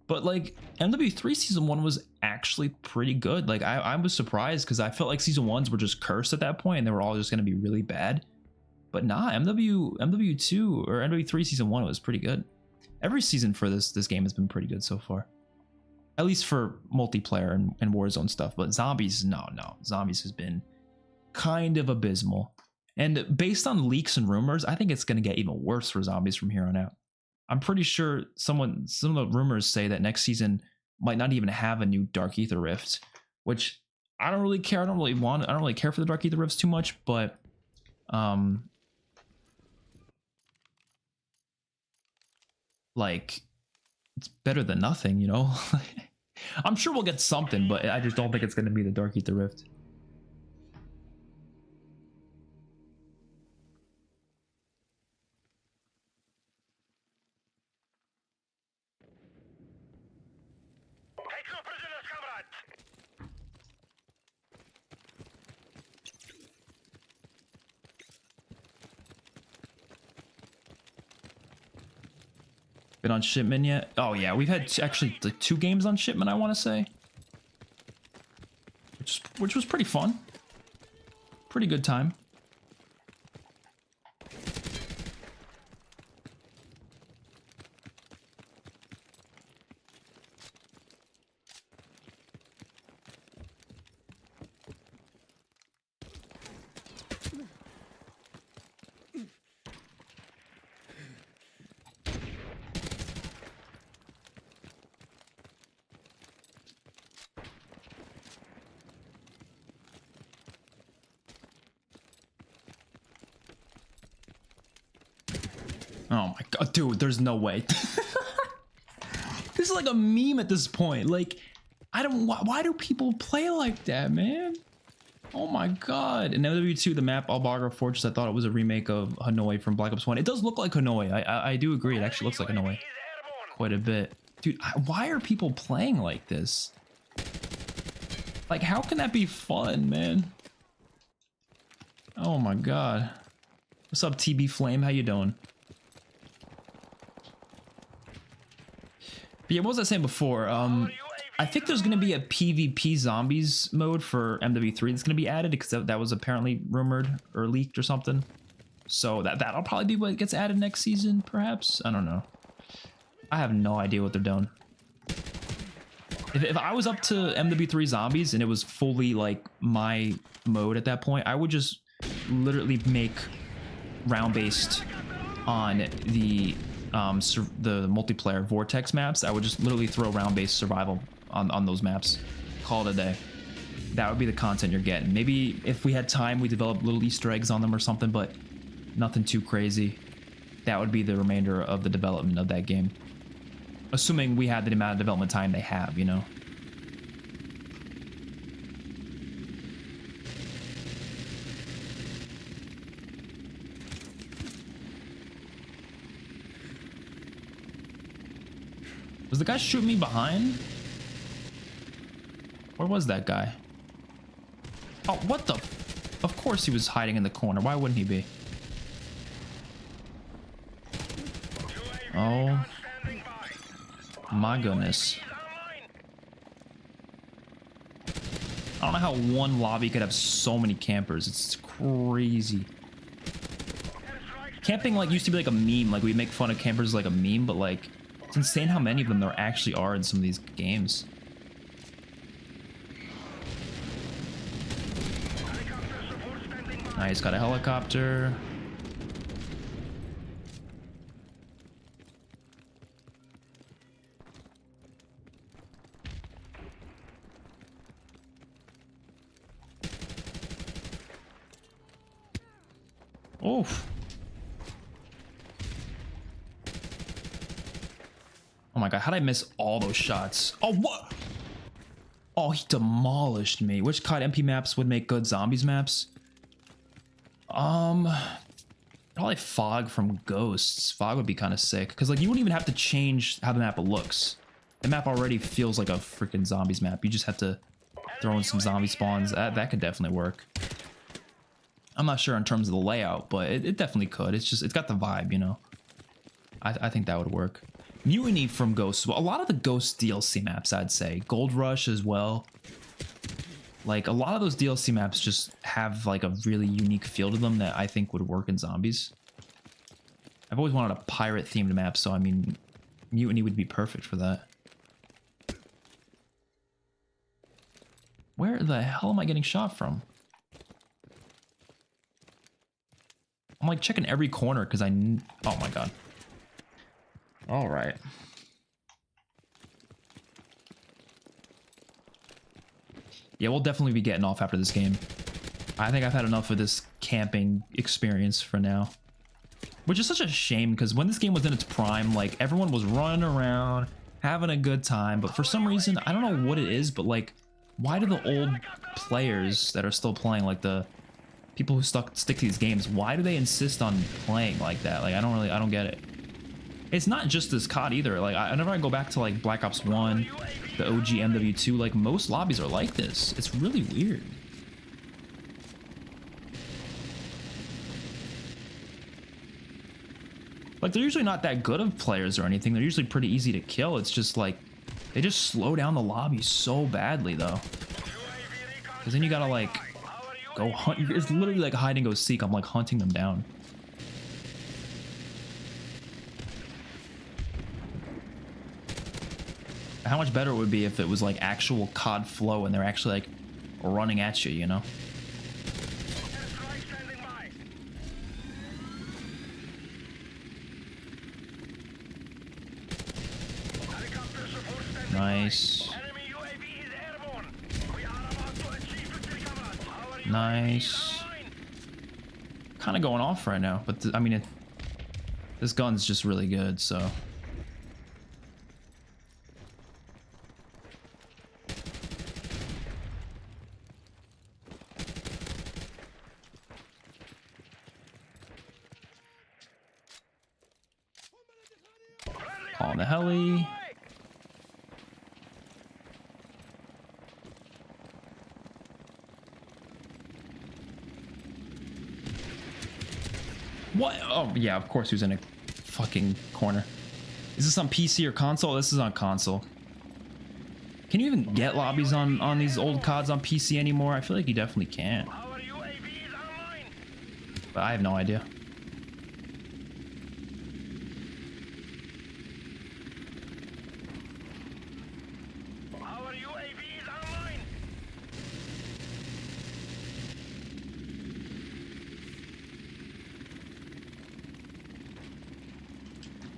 But, like, MW3 Season 1 was actually pretty good. Like, I was surprised because I felt like Season 1s were just cursed at that point and they were all just going to be really bad. But nah, MW2 or MW3 Season 1 was pretty good. Every season for this game has been pretty good so far. At least for multiplayer and Warzone stuff. But Zombies, no. Zombies has been kind of abysmal. And based on leaks and rumors, I think it's going to get even worse for Zombies from here on out. I'm pretty sure some of the rumors say that next season might not even have a new Dark Ether Rift. Which I don't really care. I don't really care for the Dark Ether Rifts too much. But... like, it's better than nothing, you know? I'm sure we'll get something, but I just don't think it's going to be the Dark Ether Rift. Been on shipment yet? Oh yeah, we've had actually like 2 games on shipment, I want to say, which was pretty fun. Pretty good time. Oh my god, dude, there's no way. This is like a meme at this point. Like, I don't, why do people play like that, man? Oh my god. In MW2, the map Albagra Fortress, I thought it was a remake of Hanoi from Black Ops 1. It does look like Hanoi. I do agree. It actually looks like Hanoi quite a bit. Dude, why are people playing like this? Like, how can that be fun, man? Oh my god. What's up, TB Flame? How you doing? But yeah, what was I saying before? I think there's going to be a PvP zombies mode for MW3 that's going to be added because that was apparently rumored or leaked or something. So that'll probably be what gets added next season, perhaps? I don't know. I have no idea what they're doing. If I was up to MW3 zombies and it was fully like my mode at that point, I would just literally make round-based on the multiplayer Vortex maps. I would just literally throw round-based survival on those maps. Call it a day. That would be the content you're getting. Maybe if we had time, we develop little Easter eggs on them or something, but nothing too crazy. That would be the remainder of the development of that game. Assuming we had the amount of development time they have, you know? Was the guy shooting me behind? Where was that guy? Oh, what the? Of course he was hiding in the corner. Why wouldn't he be? Oh my goodness. I don't know how one lobby could have so many campers. It's crazy. Camping like used to be like a meme. Like we make fun of campers like a meme, but like it's insane how many of them there actually are in some of these games. Nice, got a helicopter. Oof. Oh my god, how did I miss all those shots? Oh, what? Oh, he demolished me. Which COD MP maps would make good zombies maps? Probably Fog from Ghosts. Fog would be kind of sick, because like you wouldn't even have to change how the map looks. The map already feels like a freaking zombies map. You just have to throw in some zombie spawns. That could definitely work. I'm not sure in terms of the layout, but it definitely could. It's just, it's got the vibe, you know? I think that would work. Mutiny from Ghosts. Well, a lot of the Ghost DLC maps, I'd say. Gold Rush as well. Like, a lot of those DLC maps just have, like, a really unique feel to them that I think would work in zombies. I've always wanted a pirate-themed map, so, I mean, Mutiny would be perfect for that. Where the hell am I getting shot from? I'm, like, checking every corner because oh, my God. All right. Yeah, we'll definitely be getting off after this game. I think I've had enough of this camping experience for now. Which is such a shame, because when this game was in its prime, like, everyone was running around, having a good time, but for some reason, I don't know what it is, but, like, why do the old players that are still playing, like, the people who stick to these games, why do they insist on playing like that? Like, I don't get it. It's not just this COD either. Like, whenever I go back to, like, Black Ops 1, the OG MW2, like, most lobbies are like this. It's really weird. Like, they're usually not that good of players or anything. They're usually pretty easy to kill. It's just like they just slow down the lobby so badly though. Because then you gotta like go hunt. It's literally like hide and go seek. I'm like hunting them down. How much better it would be if it was like actual COD flow and they're actually like running at you, you know? Nice. Nice. Kind of going off right now, but I mean, this gun's just really good, so. On the heli. What? Oh, yeah, of course he was in a fucking corner. Is this on PC or console? This is on console. Can you even get lobbies on these old CODs on PC anymore? I feel like you definitely can. But I have no idea.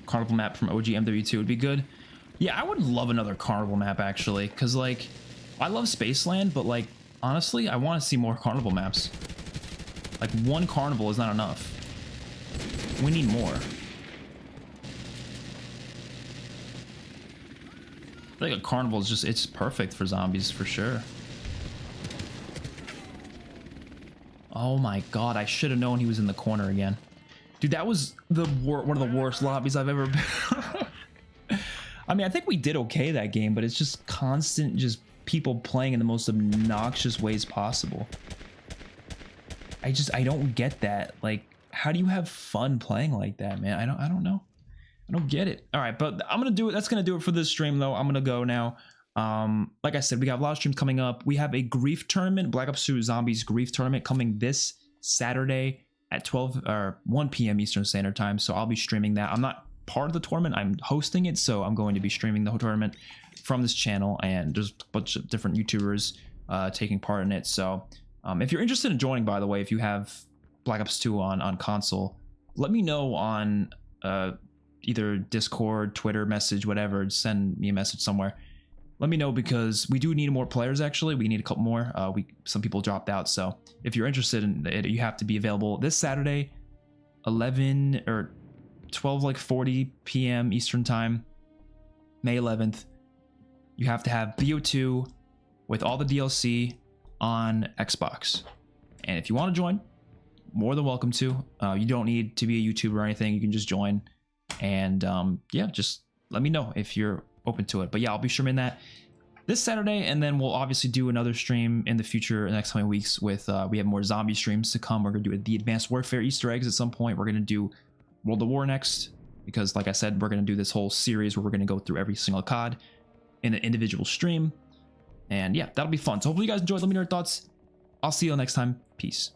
Carnival map from OG MW2 would be good. Yeah, I would love another Carnival map actually, because like I love Spaceland, but like honestly I want to see more Carnival maps. Like one Carnival is not enough. We need more. I feel like a Carnival is just, it's perfect for zombies for sure. Oh my god, I should have known he was in the corner again. Dude, that was one of the worst lobbies I've ever been. I mean, I think we did okay that game, but it's just constant, just people playing in the most obnoxious ways possible. I don't get that. Like, how do you have fun playing like that, man? I don't know. I don't get it. All right, but I'm gonna do it. That's gonna do it for this stream, though. I'm gonna go now. Like I said, we got a lot of streams coming up. We have a grief tournament, Black Ops 2 Zombies grief tournament coming this Saturday at 1 p.m. Eastern Standard Time. So I'll be streaming that. I'm not part of the tournament. I'm hosting it, so I'm going to be streaming the whole tournament from this channel, and there's a bunch of different YouTubers taking part in it. So if you're interested in joining, by the way, if you have Black Ops 2 on console, let me know on either Discord, Twitter message, whatever. Just send me a message somewhere. Let me know, because we do need more players. Actually, we need a couple more. Some people dropped out, so if you're interested in it, you have to be available this Saturday, 11 or 12, like 40 p.m. Eastern Time, May 11th. You have to have BO2 with all the DLC on Xbox, and if you want to join, more than welcome to. You don't need to be a YouTuber or anything. You can just join, and yeah, just let me know if you're open to it. But yeah, I'll be streaming that this Saturday, and then we'll obviously do another stream in the future, in the next coming weeks, with we have more zombie streams to come. We're gonna do the Advanced Warfare Easter eggs at some point. We're gonna do World of War next, because like I said, we're gonna do this whole series where we're gonna go through every single COD in an individual stream. And yeah, that'll be fun. So hopefully you guys enjoyed. Let me know your thoughts. I'll see you next time. Peace.